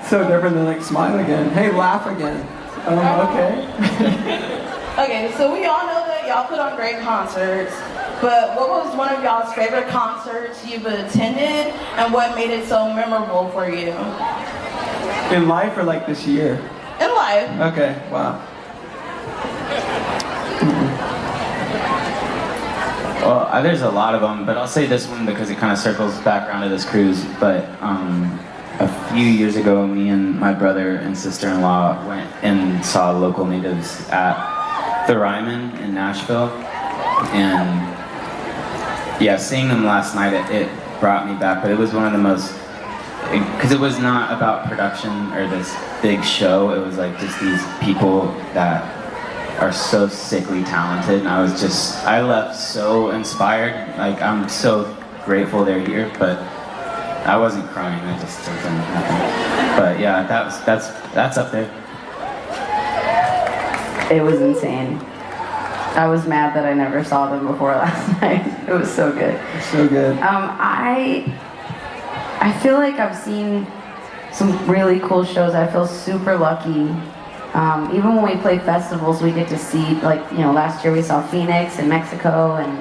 So different than like smile again. Hey, laugh again. Okay. Okay, so we all know that y'all put on great concerts, but what was one of y'all's favorite concerts you've attended, and what made it so memorable for you? In life or like this year? In life. Okay, wow. Well, there's a lot of them, but I'll say this one because it kind of circles back around to this cruise. But a few years ago, me and my brother and sister-in-law went and saw local natives at the Ryman in Nashville. And yeah, seeing them last night, it brought me back, but it was one of the most, because it was not about production or this big show, it was like just these people that are so sickly talented, and I left so inspired. Like, I'm so grateful they're here, but I wasn't crying, I just did nothing. But yeah, that's up there. It was insane. I was mad that I never saw them before last night. It was so good. So good. I feel like I've seen some really cool shows. I feel super lucky. Even when we play festivals, we get to see, like, you know, last year we saw Phoenix in Mexico, and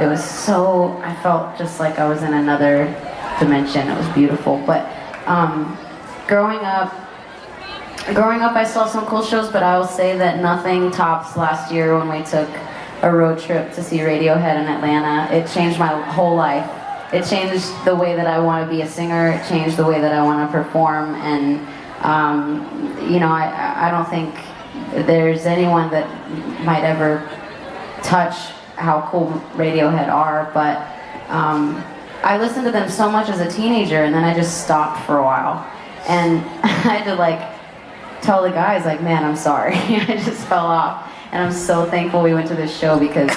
it was so, I felt just like I was in another dimension. It was beautiful. But growing up, I saw some cool shows, but I will say that nothing tops last year when we took a road trip to see Radiohead in Atlanta. It changed my whole life. It changed the way that I want to be a singer. It changed the way that I want to perform. And you know, I don't think there's anyone that might ever touch how cool Radiohead are, but I listened to them so much as a teenager, and then I just stopped for a while. And I had to, like, tell the guys, like, man, I'm sorry. I just fell off. And I'm so thankful we went to this show because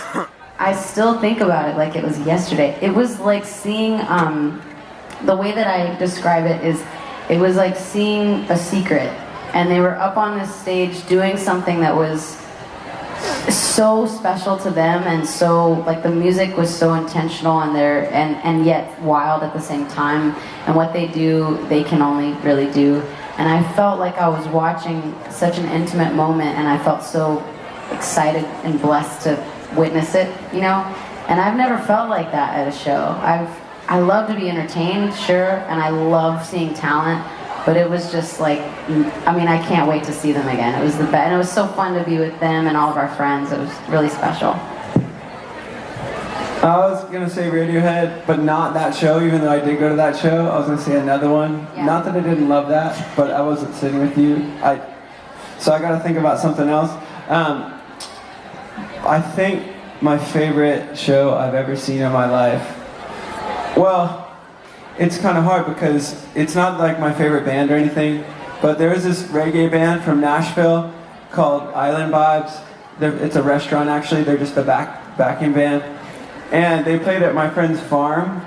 I still think about it like it was yesterday. It was like seeing, the way that I describe it is, it was like seeing a secret. And they were up on this stage doing something that was so special to them, and so, like, the music was so intentional and yet wild at the same time. And what they do, they can only really do. And I felt like I was watching such an intimate moment, and I felt so excited and blessed to witness it, you know? And I've never felt like that at a show. I love to be entertained, sure, and I love seeing talent, but it was just like, I mean, I can't wait to see them again. It was the best, and it was so fun to be with them and all of our friends. It was really special. I was gonna say Radiohead, but not that show, even though I did go to that show. I was gonna say another one. Yeah. Not that I didn't love that, but I wasn't sitting with you. So I gotta think about something else. I think my favorite show I've ever seen in my life, well, it's kind of hard because it's not like my favorite band or anything, but there is this reggae band from Nashville called Island Vibes. It's a restaurant, actually. They're just a backing band. And they played at my friend's farm.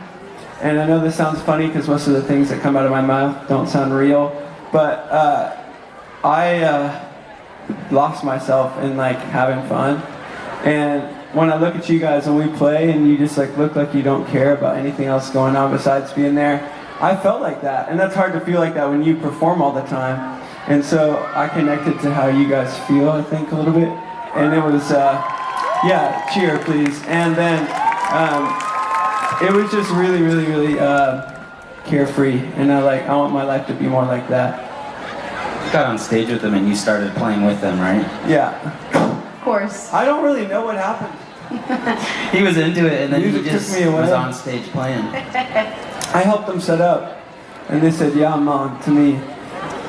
And I know this sounds funny because most of the things that come out of my mouth don't sound real. but I lost myself in like having fun. And when I look at you guys and we play and you just like look like you don't care about anything else going on besides being there, I felt like that. And that's hard to feel like that when you perform all the time. And so I connected to how you guys feel, I think, a little bit. And it was, yeah, cheer please. And then it was just really, really, really carefree. And I want my life to be more like that. You got on stage with them and you started playing with them, right? Yeah. Of course. I don't really know what happened. He was into it and then Music he just took me away. was on stage playing. I helped them set up. And they said, yeah, man, to me.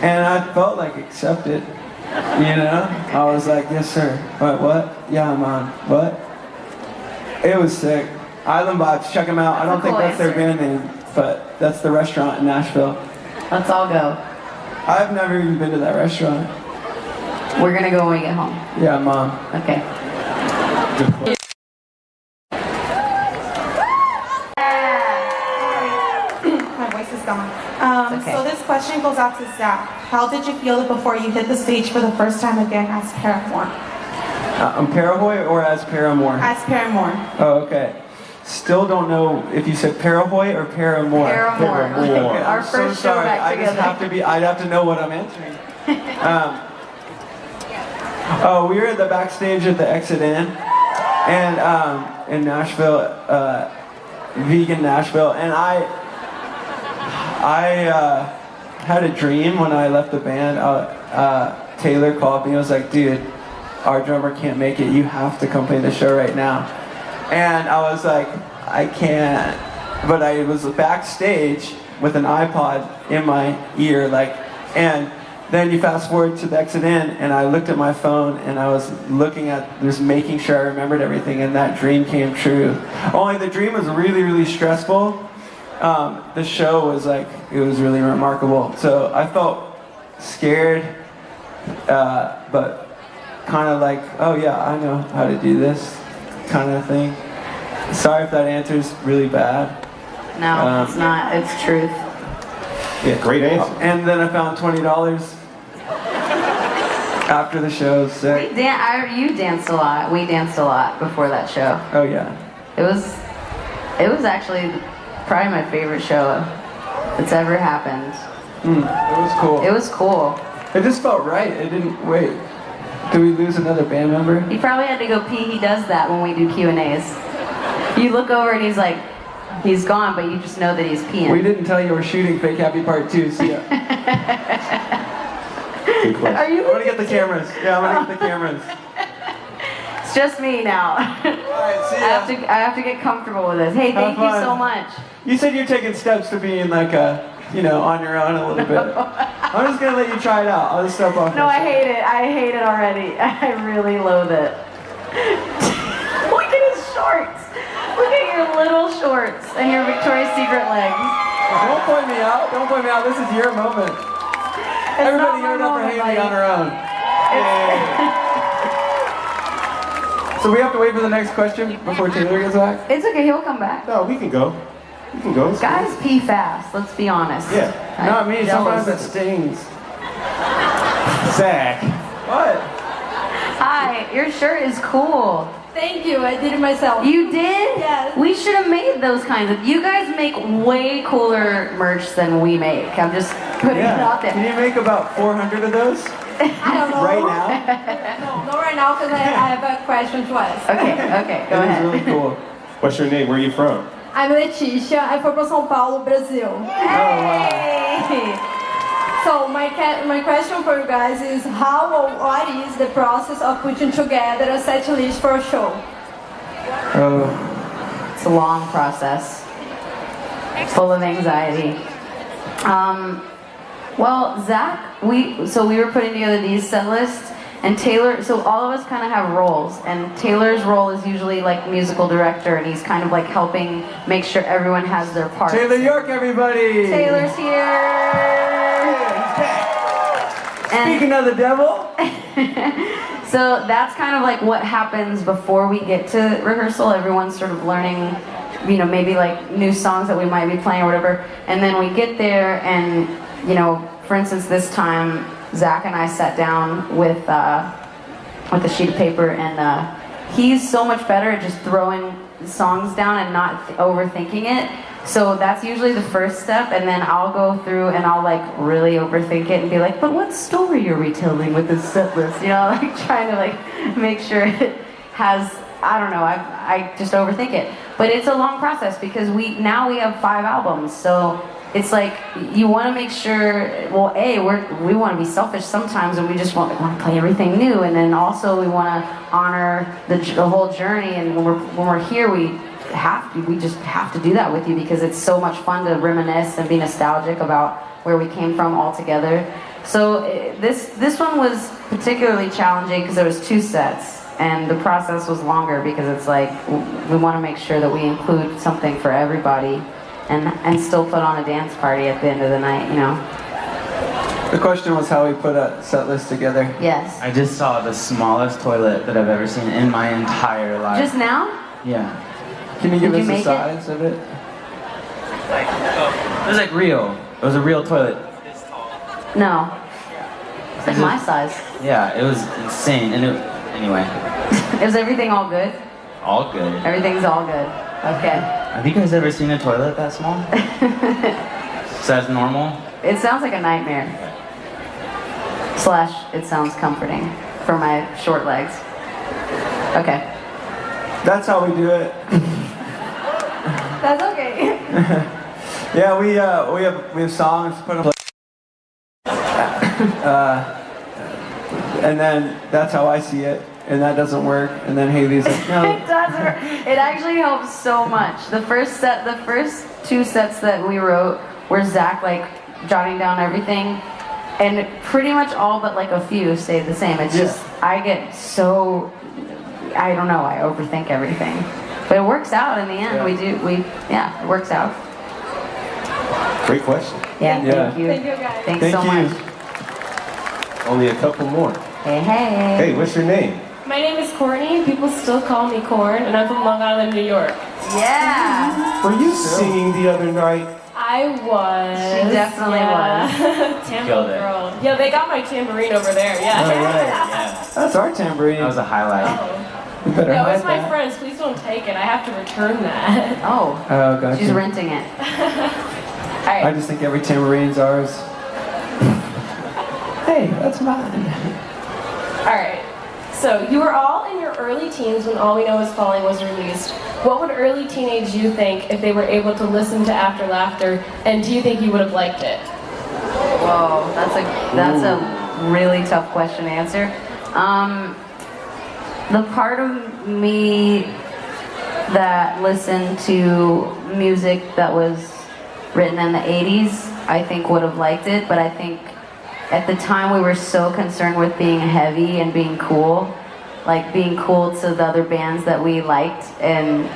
And I felt like accepted. You know? I was like, yes, sir. What? Yeah, man. What? It was sick. Island Vibes, check them out. I don't think that's their band name, but that's the restaurant in Nashville. Let's all go. I've never even been to that restaurant. We're gonna go when we get home. Yeah, Mom. Okay. My voice is gone. Okay. So this question goes out to Zach. How did you feel before you hit the stage for the first time again as Paramore? I'm Parahoy or as Paramore? As Paramore. Oh, okay. Still don't know if you said Parahoy or Paramore. Paramore. Okay, Our I'm first so show sorry. back I just together. have to be. I'd have to know what I'm answering. Oh, we were at the backstage at the Exit Inn, and in Nashville, vegan Nashville, and I had a dream when I left the band. Taylor called me and was like, dude, our drummer can't make it. You have to come play the show right now. And I was like, I can't. But I was backstage with an iPod in my ear, and then you fast forward to the Exit Inn, and I looked at my phone, and I was looking at, just making sure I remembered everything, and that dream came true. Only the dream was really, really stressful. The show was it was really remarkable. So I felt scared, but kind of like, oh yeah, I know how to do this kind of thing. Sorry if that answer's really bad. No, it's not. It's truth. Yeah, great answer. And then I found $20 after the show. Sick. You danced a lot. We danced a lot before that show. Oh yeah. It was actually probably my favorite show that's ever happened. It was cool. It was cool. It just felt right. It didn't wait. Did we lose another band member? He probably had to go pee. He does that when we do Q&As. You look over and he's like, he's gone, but you just know that he's peeing. We didn't tell you we're shooting Fake Happy Part 2, so yeah. Are you? I'm gonna get the cameras. Yeah, I'm gonna get the cameras. It's just me now. Alright, see ya. I have to get comfortable with this. Hey, thank you so much. You said you're taking steps to being like on your own a little bit. I'm just gonna let you try it out. I'll just step off. No, I hate it. I hate it already. I really loathe it. Look at his shorts. Look at your little shorts and your Victoria's Secret legs. Don't point me out. Don't point me out. This is your moment. Everybody give it up for Haley on her own. So we have to wait for the next question before Taylor gets back? It's okay. He'll come back. No, we can go. We can go. Guys pee fast. Let's be honest. Yeah. Not me. Jealous. Sometimes it stings. Zach. What? Hi, your shirt is cool. Thank you, I did it myself. You did? Yes. We should have made those kinds of. You guys make way cooler merch than we make. I'm just putting it out there. Can you make about 400 of those? I don't know. Right now? No, not right now because I have a question to ask. Okay, go It ahead. is really cool. What's your name? Where are you from? I'm Letícia. I'm from São Paulo, Brazil. Hey! So my question for you guys is what is the process of putting together a set list for a show? It's a long process, full of anxiety. Well, Zach, we were putting together these set lists, and Taylor, so all of us kind of have roles, and Taylor's role is usually like musical director, and he's kind of like helping make sure everyone has their part. Taylor York, everybody! Taylor's here! Speaking of the devil. So that's kind of like what happens before we get to rehearsal. Everyone's sort of learning, maybe like new songs that we might be playing or whatever. And then we get there and, for instance, this time, Zach and I sat down with a sheet of paper, and he's so much better at just throwing songs down and not overthinking it. So that's usually the first step, and then I'll go through and I'll like really overthink it and be like, but what story are we telling with this set list? You know, like trying to like make sure it has, I don't know, I just overthink it. But it's a long process because now we have 5 albums, so it's like you want to make sure, well, we want to be selfish sometimes, and we just want to play everything new, and then also we want to honor the whole journey, and when we're here, we just have to do that with you because it's so much fun to reminisce and be nostalgic about where we came from all together. So this one was particularly challenging because there was 2 sets, and the process was longer because it's like we want to make sure that we include something for everybody and still put on a dance party at the end of the night, you know. The question was how we put a set list together. Yes. I just saw the smallest toilet that I've ever seen in my entire life. Just now? Yeah. Can you give Did us you the make size of it? It was like real. It was a real toilet. No. It's like my size. Yeah, it was insane. And anyway. Is everything all good? All good. Everything's all good. Okay. Have you guys ever seen a toilet that small? So that's normal? It sounds like a nightmare. / it sounds comforting for my short legs. Okay. That's how we do it. That's okay. Yeah, we have songs, put them. And then that's how I see it, and that doesn't work. And then Haley's like, no. It does work. It actually helps so much. The first 2 sets that we wrote were Zach like jotting down everything, and pretty much all but like a few stayed the same. It's just I get so, I don't know, I overthink everything, but it works out in the end. Yeah. It works out. Great question. Yeah. Thank you. Thank you, guys. Thanks so much. Only a couple more. Hey, hey. Hey, what's your name? My name is Courtney. People still call me Corn, and I'm from Long Island, New York. Yeah. Were you singing the other night? I was. She definitely was. Tambourine girl. Yeah, they got my tambourine over there. Yeah. All right. Yeah. That's our tambourine. That was a highlight. You better No, it's hide my that. friend's. Please don't take it. I have to return that. Oh. Oh, gotcha. She's renting it. All right. I just think every tamborine's ours. Hey, that's mine. All right. So you were all in your early teens when All We Know Is Falling was released. What would early teenage you think if they were able to listen to After Laughter, and do you think you would have liked it? Whoa, that's a really tough question to answer. The part of me that listened to music that was written in the 80s, I think would have liked it, but I think at the time we were so concerned with being heavy and being cool, like being cool to the other bands that we liked, and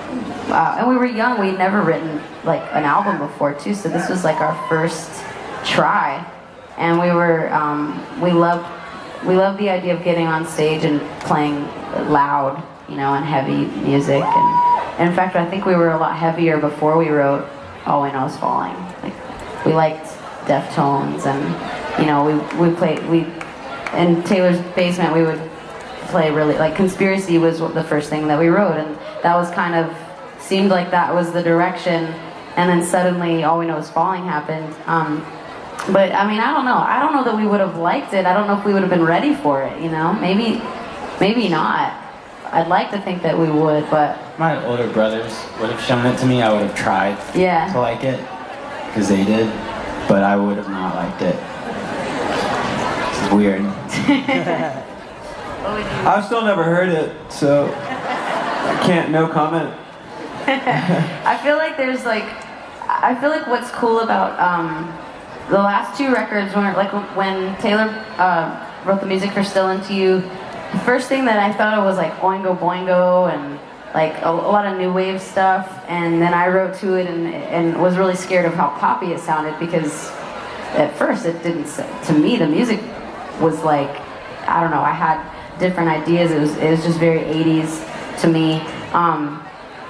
we were young. We'd never written like an album before too, so this was like our first try, and we were we loved the idea of getting on stage and playing loud, you know, and heavy music, and in fact I think we were a lot heavier before we wrote All We Know Is Falling. Like we liked Deftones, and you know, we in Taylor's basement we would play really, like Conspiracy was the first thing that we wrote, and that was kind of, seemed like that was the direction, and then suddenly All We Know Is Falling happened. But I mean, I don't know that we would have liked it. I don't know if we would have been ready for it, you know, maybe not. I'd like to think that we would, but My older brothers would have shown it to me. I would have tried to like it, because they did, but I would have not liked it. It's weird. I've still never heard it, so I can't, no comment. I feel like what's cool about the last 2 records, when Taylor wrote the music for Still Into You, the first thing that I thought of was like Oingo Boingo and like a lot of new wave stuff, and then I wrote to it and was really scared of how poppy it sounded, because at first it didn't, to me the music was like, I don't know, I had different ideas. It was just very 80s to me,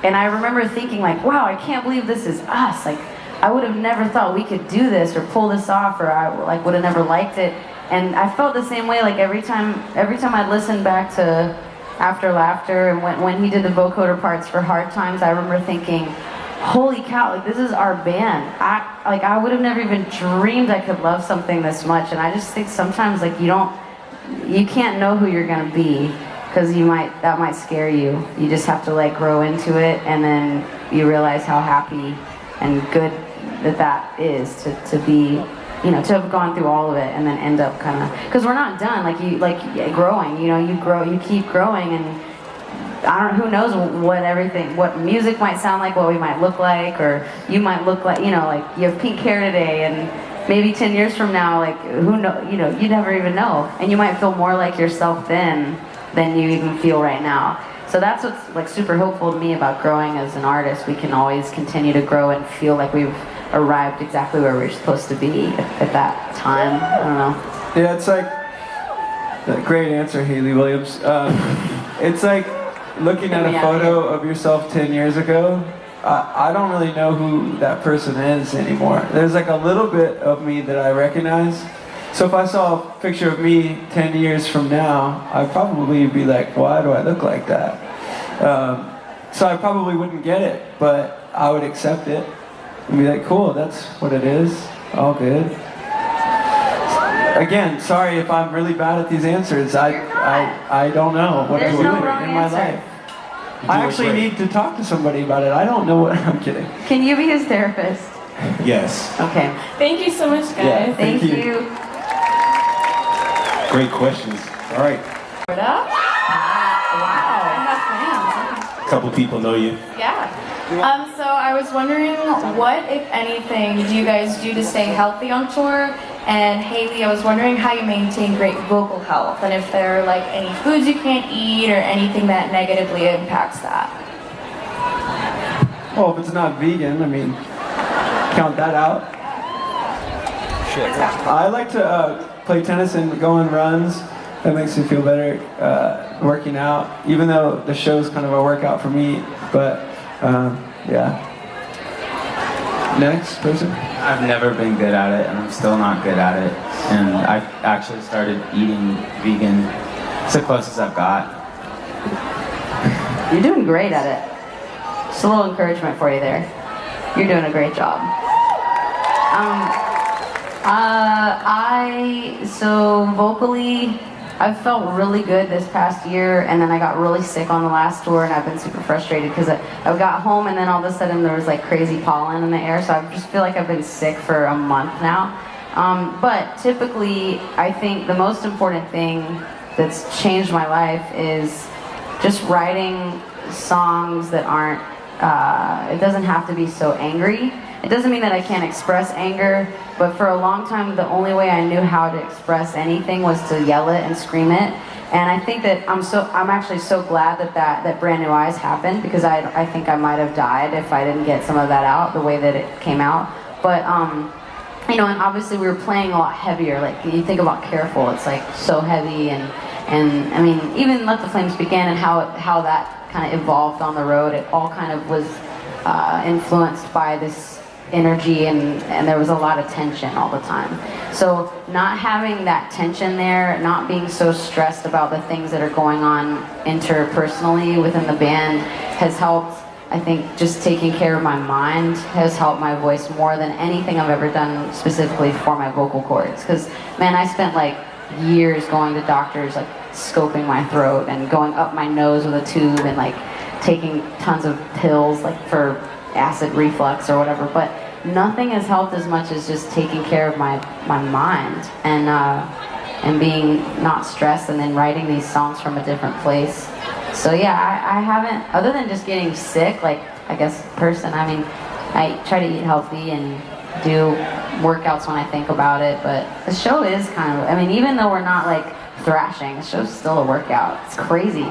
and I remember thinking like, wow, I can't believe this is us. Like I would have never thought we could do this or pull this off, or I like would have never liked it. And I felt the same way. Like every time I listened back to After Laughter, and when he did the vocoder parts for Hard Times, I remember thinking, holy cow, like this is our band. I would have never even dreamed I could love something this much. And I just think sometimes like you can't know who you're gonna be, because that might scare you. You just have to like grow into it, and then you realize how happy and good that is to be, you know, to have gone through all of it and then end up kind of, because we're not done, growing, you know, you keep growing, and I don't know, who knows what music might sound like, what we might look like, or you might look like, you know, like you have pink hair today, and maybe 10 years from now, like who know, you know, you never even know, and you might feel more like yourself then than you even feel right now. So that's what's like super hopeful to me about growing as an artist. We can always continue to grow and feel like we've arrived exactly where we're supposed to be at that time. I don't know. Yeah, it's like, great answer, Haley Williams. It's like looking at a photo of yourself 10 years ago. I don't really know who that person is anymore. There's like a little bit of me that I recognize. So if I saw a picture of me 10 years from now, I'd probably be like, why do I look like that? So I probably wouldn't get it, but I would accept it and be like, cool, that's what it is, all good. Again, sorry if I'm really bad at these answers. I don't know what I'm doing in my life. I actually need to talk to somebody about it. I don't know what I'm kidding. Can you be his therapist? Yes. Okay. Thank you so much, guys. Yeah, Thank you. Great questions. All right. Wow. I have fans. A couple people know you. Yeah. So I was wondering, what, if anything, do you guys do to stay healthy on tour? And Haley, I was wondering how you maintain great vocal health, and if there are like any foods you can't eat or anything that negatively impacts that. Well, if it's not vegan, I mean, count that out. I like to play tennis and go on runs. That makes me feel better working out, even though the show's kind of a workout for me, but yeah. Next person? I've never been good at it, and I'm still not good at it. And I actually started eating vegan. It's the closest I've got. You're doing great at it. Just a little encouragement for you there. You're doing a great job. So vocally, I've felt really good this past year, and then I got really sick on the last tour, and I've been super frustrated because I got home and then all of a sudden there was like crazy pollen in the air, so I just feel like I've been sick for a month now. But typically, I think the most important thing that's changed my life is just writing songs that aren't, it doesn't have to be so angry. It doesn't mean that I can't express anger, but for a long time, the only way I knew how to express anything was to yell it and scream it. And I think that I'm actually so glad that Brand New Eyes happened, because I think I might have died if I didn't get some of that out the way that it came out. But you know, and obviously we were playing a lot heavier. Like you think about Careful, it's like so heavy, and I mean even Let the Flames Begin and how that kind of evolved on the road. It all kind of was influenced by this energy, and there was a lot of tension all the time. So not having that tension there, not being so stressed about the things that are going on interpersonally within the band has helped. I think just taking care of my mind has helped my voice more than anything I've ever done specifically for my vocal cords. Because man, I spent like years going to doctors, like scoping my throat and going up my nose with a tube and like taking tons of pills like for acid reflux or whatever, but nothing has helped as much as just taking care of my mind and being not stressed, and then writing these songs from a different place. So yeah, I haven't, other than just getting sick, like I guess person, I mean, I try to eat healthy and do workouts when I think about it, but the show is kind of, I mean, even though we're not like thrashing, the show's still a workout. It's crazy.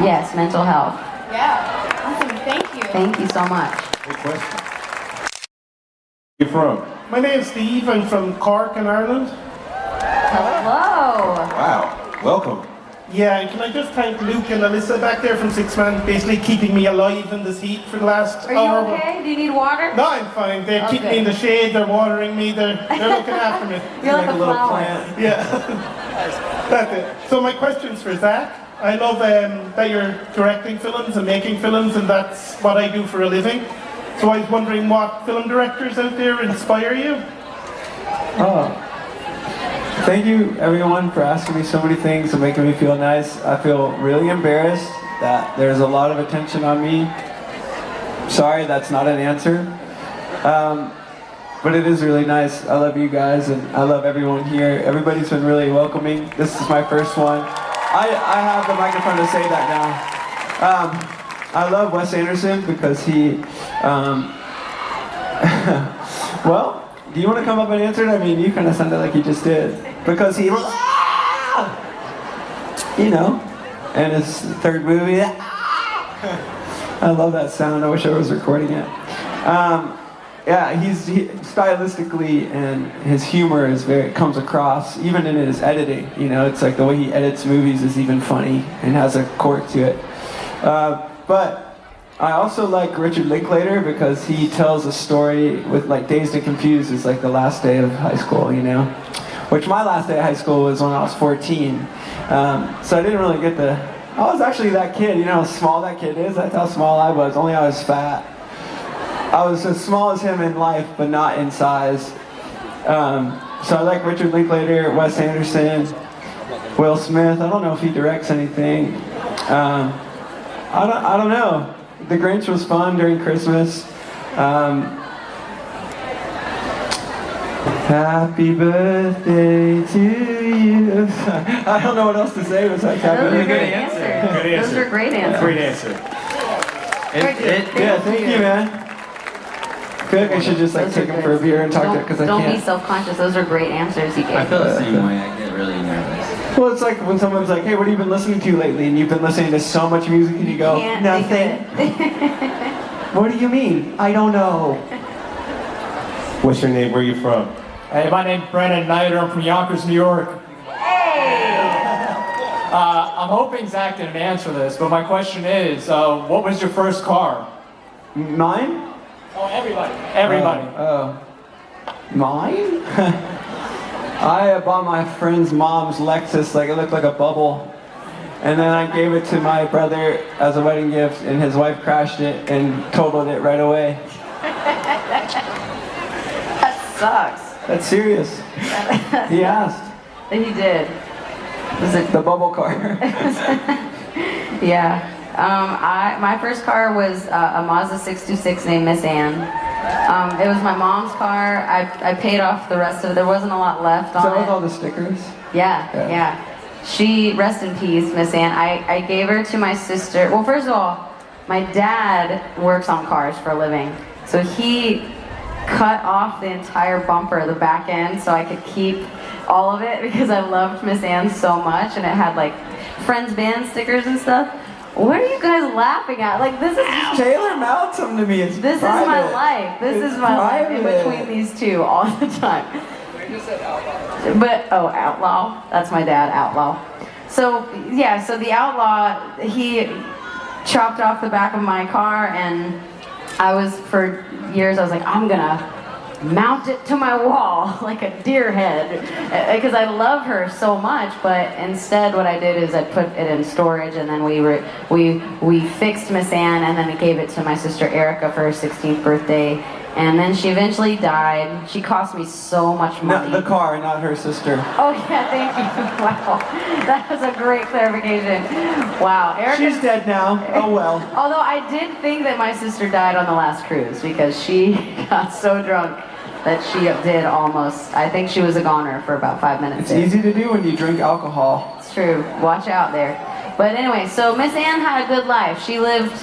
Yes, mental health. Yeah, awesome, thank you. Thank you so much. Good question. Where you from? My name's Steve. I'm from Cork in Ireland. Hello. Wow, welcome. Yeah, and can I just thank Luke and Alyssa back there from Six Man, basically keeping me alive in this heat for the last Are hour. you okay? Do you need water? No, I'm fine. They keep me in the shade, they're watering me, they're looking after me. You're like a little flower. plant. Yeah. That's it. So my question's for Zach. I love that you're directing films and making films, and that's what I do for a living. So I was wondering what film directors out there inspire you? Oh. Thank you, everyone, for asking me so many things and making me feel nice. I feel really embarrassed that there's a lot of attention on me. Sorry, that's not an answer. But it is really nice. I love you guys, and I love everyone here. Everybody's been really welcoming. This is my first one. I have the microphone to say that now. I love Wes Anderson because he, well, do you want to come up and answer it? I mean, you kind of sounded like you just did. Because he, you know, and his third movie, I love that sound. I wish I was recording it. Yeah, stylistically, and his humor is comes across, even in his editing. You know, it's like the way he edits movies is even funny and has a quirk to it. But I also like Richard Linklater because he tells a story with like Dazed and Confused is like the last day of high school, you know? Which my last day of high school was when I was 14. So I didn't really get I was actually that kid, you know how small that kid is? That's how small I was, only I was fat. I was as small as him in life, but not in size. So I like Richard Linklater, Wes Anderson, Will Smith. I don't know if he directs anything. I don't know. The Grinch was fun during Christmas. Happy birthday to you. I don't know what else to say besides happy Those are birthday. great answers. Those are great answers. Great answer. Yeah, thank you, man. I feel like I should just like take him for a beer and talk to it because I can't. Don't be self-conscious. Those are great answers you gave. I feel the same way. I get really nervous. Well, it's like when someone's like, hey, what have you been listening to lately? And you've been listening to so much music and you go, Can't nothing. What do you mean? I don't know. What's your name? Where are you from? Hey, my name's Brennan Knight. I'm from Yonkers, New York. I'm hoping Zach didn't answer this, but my question is, what was your first car? Mine? Oh, everybody. Everybody. Mine? I bought my friend's mom's Lexus, like it looked like a bubble. And then I gave it to my brother as a wedding gift, and his wife crashed it and totaled it right away. That sucks. That's serious. He asked. He did. Was it the bubble car? Yeah. My first car was a Mazda 626 named Miss Ann. It was my mom's car. I paid off the rest of it. There wasn't a lot left on it. So with all the stickers? Yeah. She, rest in peace, Miss Ann. I gave her to my sister. Well, first of all, my dad works on cars for a living. So he cut off the entire bumper, the back end, so I could keep all of it because I loved Miss Ann so much, and it had like Friends band stickers and stuff. What are you guys laughing at? Like, this is Taylor mounts them to me. This is my life. This is my life in between these two all the time. But Outlaw. That's my dad, Outlaw. So yeah, so the Outlaw, he chopped off the back of my car, and for years I was like, I'm gonna mount it to my wall like a deer head because I love her so much. But instead what I did is I put it in storage, and then we fixed Miss Ann, and then I gave it to my sister Erica for her 16th birthday, and then she eventually died. She cost me so much money. No, the car, not her sister. Oh yeah, thank you. Wow, that was a great clarification. Wow, Erica. She's dead now. Oh well. Although I did think that my sister died on the last cruise because she got so drunk that she did almost. I think she was a goner for about 5 minutes. It's easy to do when you drink alcohol. It's true. Watch out there. But anyway, so Miss Ann had a good life. She lived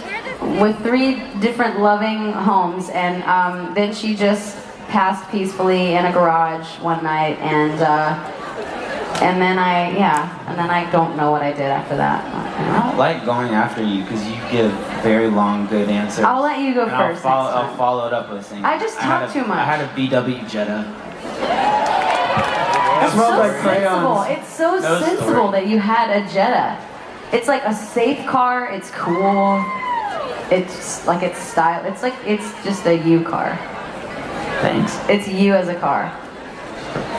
with 3 different loving homes, and then she just passed peacefully in a garage one night, and then I don't know what I did after that. I like going after you because you give very long, good answers. I'll let you go first. I'll follow it up with saying. I just talk too much. I had a VW Jetta. It's smells so like sensible. crayons. It's so No sensible story. that you had a Jetta. It's like a safe car. It's cool. It's like it's style. It's like it's just a you car. Thanks. It's you as a car.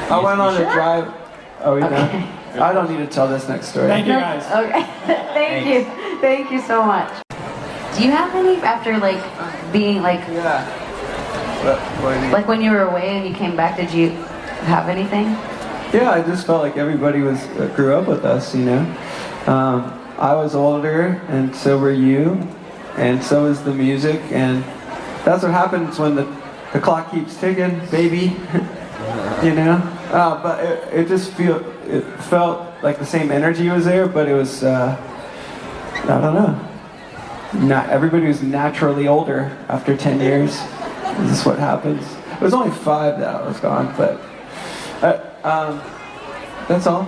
I went on a drive. Oh, you Okay. know. I don't need to tell this next story. Thank you guys. Okay. Thank you so much. Do you have any after like being like like when you were away and you came back? Did you have anything? Yeah, I just felt like everybody was grew up with us, you know. I was older, and so were you, and so is the music, and that's what happens when the clock keeps ticking, baby. You know. But it felt like the same energy was there, but it was I don't know. Not everybody was naturally older after 10 years. This is what happens. It was only 5 that I was gone, but that's all.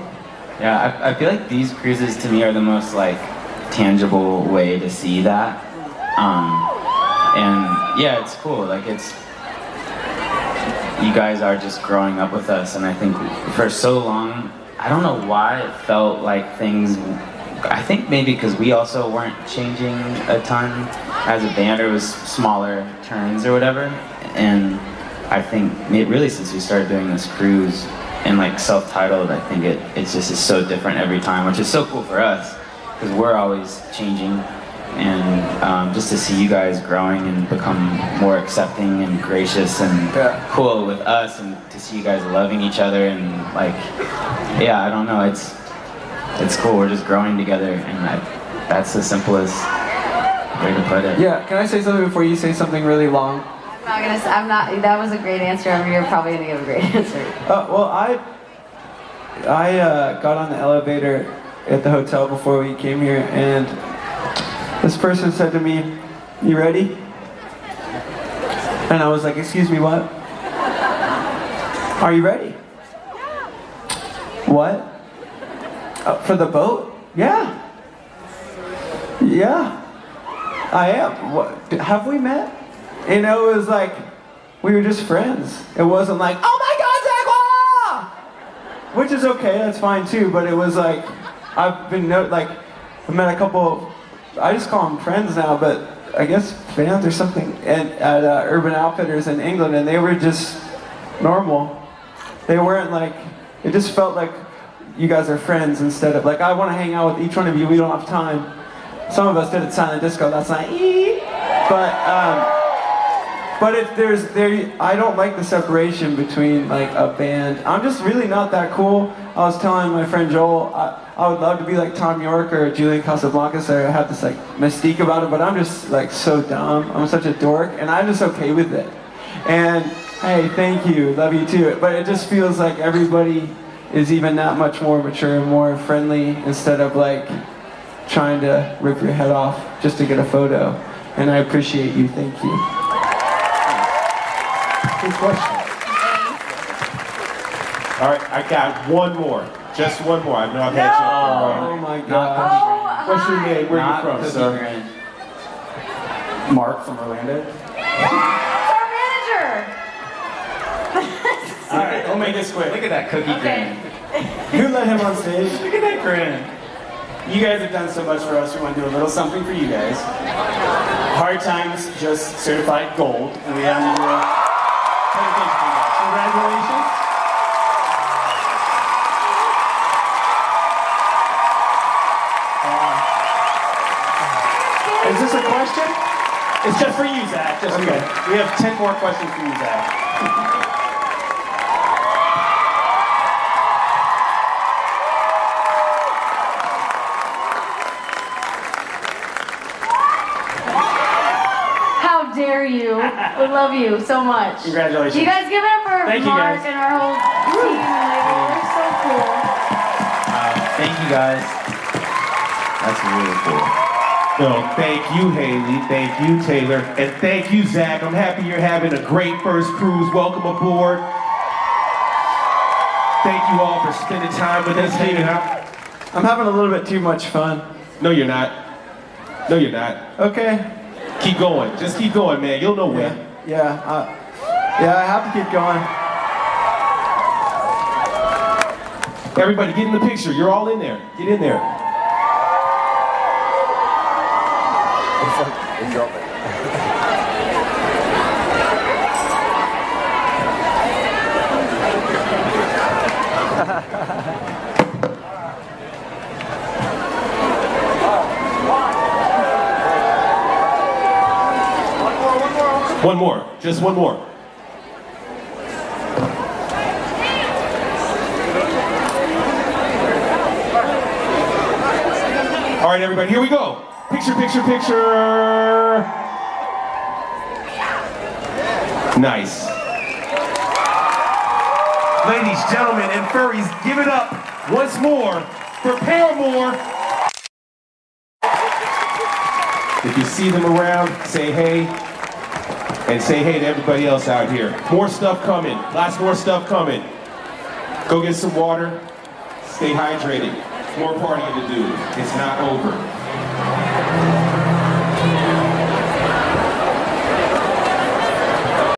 Yeah, I feel like these cruises to me are the most like tangible way to see that. And yeah, it's cool. Like it's, you guys are just growing up with us, and I think for so long, I don't know why it felt like things, I think maybe because we also weren't changing a ton as a band, or it was smaller turns or whatever. And I think really since we started doing this cruise and like self-titled, I think it's just is so different every time, which is so cool for us because we're always changing. And just to see you guys growing and become more accepting and gracious and cool with us, and to see you guys loving each other and like, yeah, I don't know, it's cool. We're just growing together, and that's the simplest way to put it. Yeah, can I say something before you say something really long? I'm not. That was a great answer. You're probably gonna give a great answer. Well, I got on the elevator at the hotel before we came here, and this person said to me, "You ready?" And I was like, "Excuse me, what? Are you ready?" What? For the boat? Yeah. Yeah. I am. What? Have we met? You know, it was like we were just friends. It wasn't like, "Oh my God, Zach!" Which is okay. That's fine too. But it was like I've met a couple. I just call them friends now, but I guess fans or something at Urban Outfitters in England, and they were just normal. They weren't like, it just felt like you guys are friends instead of like, I want to hang out with each one of you, we don't have time. Some of us did at Silent Disco last night, but I don't like the separation between like a band. I'm just really not that cool. I was telling my friend Joel, I would love to be like Tom York or Julian Casablancas, so I have this like mystique about it, but I'm just like so dumb. I'm such a dork, and I'm just okay with it. And hey, thank you, love you too. But it just feels like everybody is even that much more mature and more friendly instead of like trying to rip your head off just to get a photo. And I appreciate you, thank you. Good question. All right, I got one more. Just one more. I know I've had you. Oh my God. What's your name? Where are you from, sir? Mark from Orlando. Our manager. All right, we'll make this quick. Look at that cookie grin. Who let him on stage? Look at that grin. You guys have done so much for us. We want to do a little something for you guys. Hard Times just certified gold, and we have to do a presentation for you guys. Congratulations. Is this a question? It's just for you, Zach. Just for you. We have 10 more questions for you, Zach. How dare you? We love you so much. Congratulations. You guys give it up for Thank you, Mark guys. and our whole team. They're so cool. Thank you guys. That's really cool. No, thank you, Haley. Thank you, Taylor. And thank you, Zach. I'm happy you're having a great first cruise. Welcome aboard. Thank you all for spending time with us hanging out. I'm having a little bit too much fun. No, you're not. No, you're not. Okay. Keep going. Just keep going, man. You'll know when. Yeah, I have to keep going. Everybody, get in the picture. You're all in there. Get in there. One more, just one more. All right, everybody, here we go. Picture, picture, picture. Nice. Ladies, gentlemen, and furries, give it up once more for Paramore. If you see them around, say hey. And say hey to everybody else out here. More stuff coming. Lots more stuff coming. Go get some water. Stay hydrated. More partying to do. It's not over.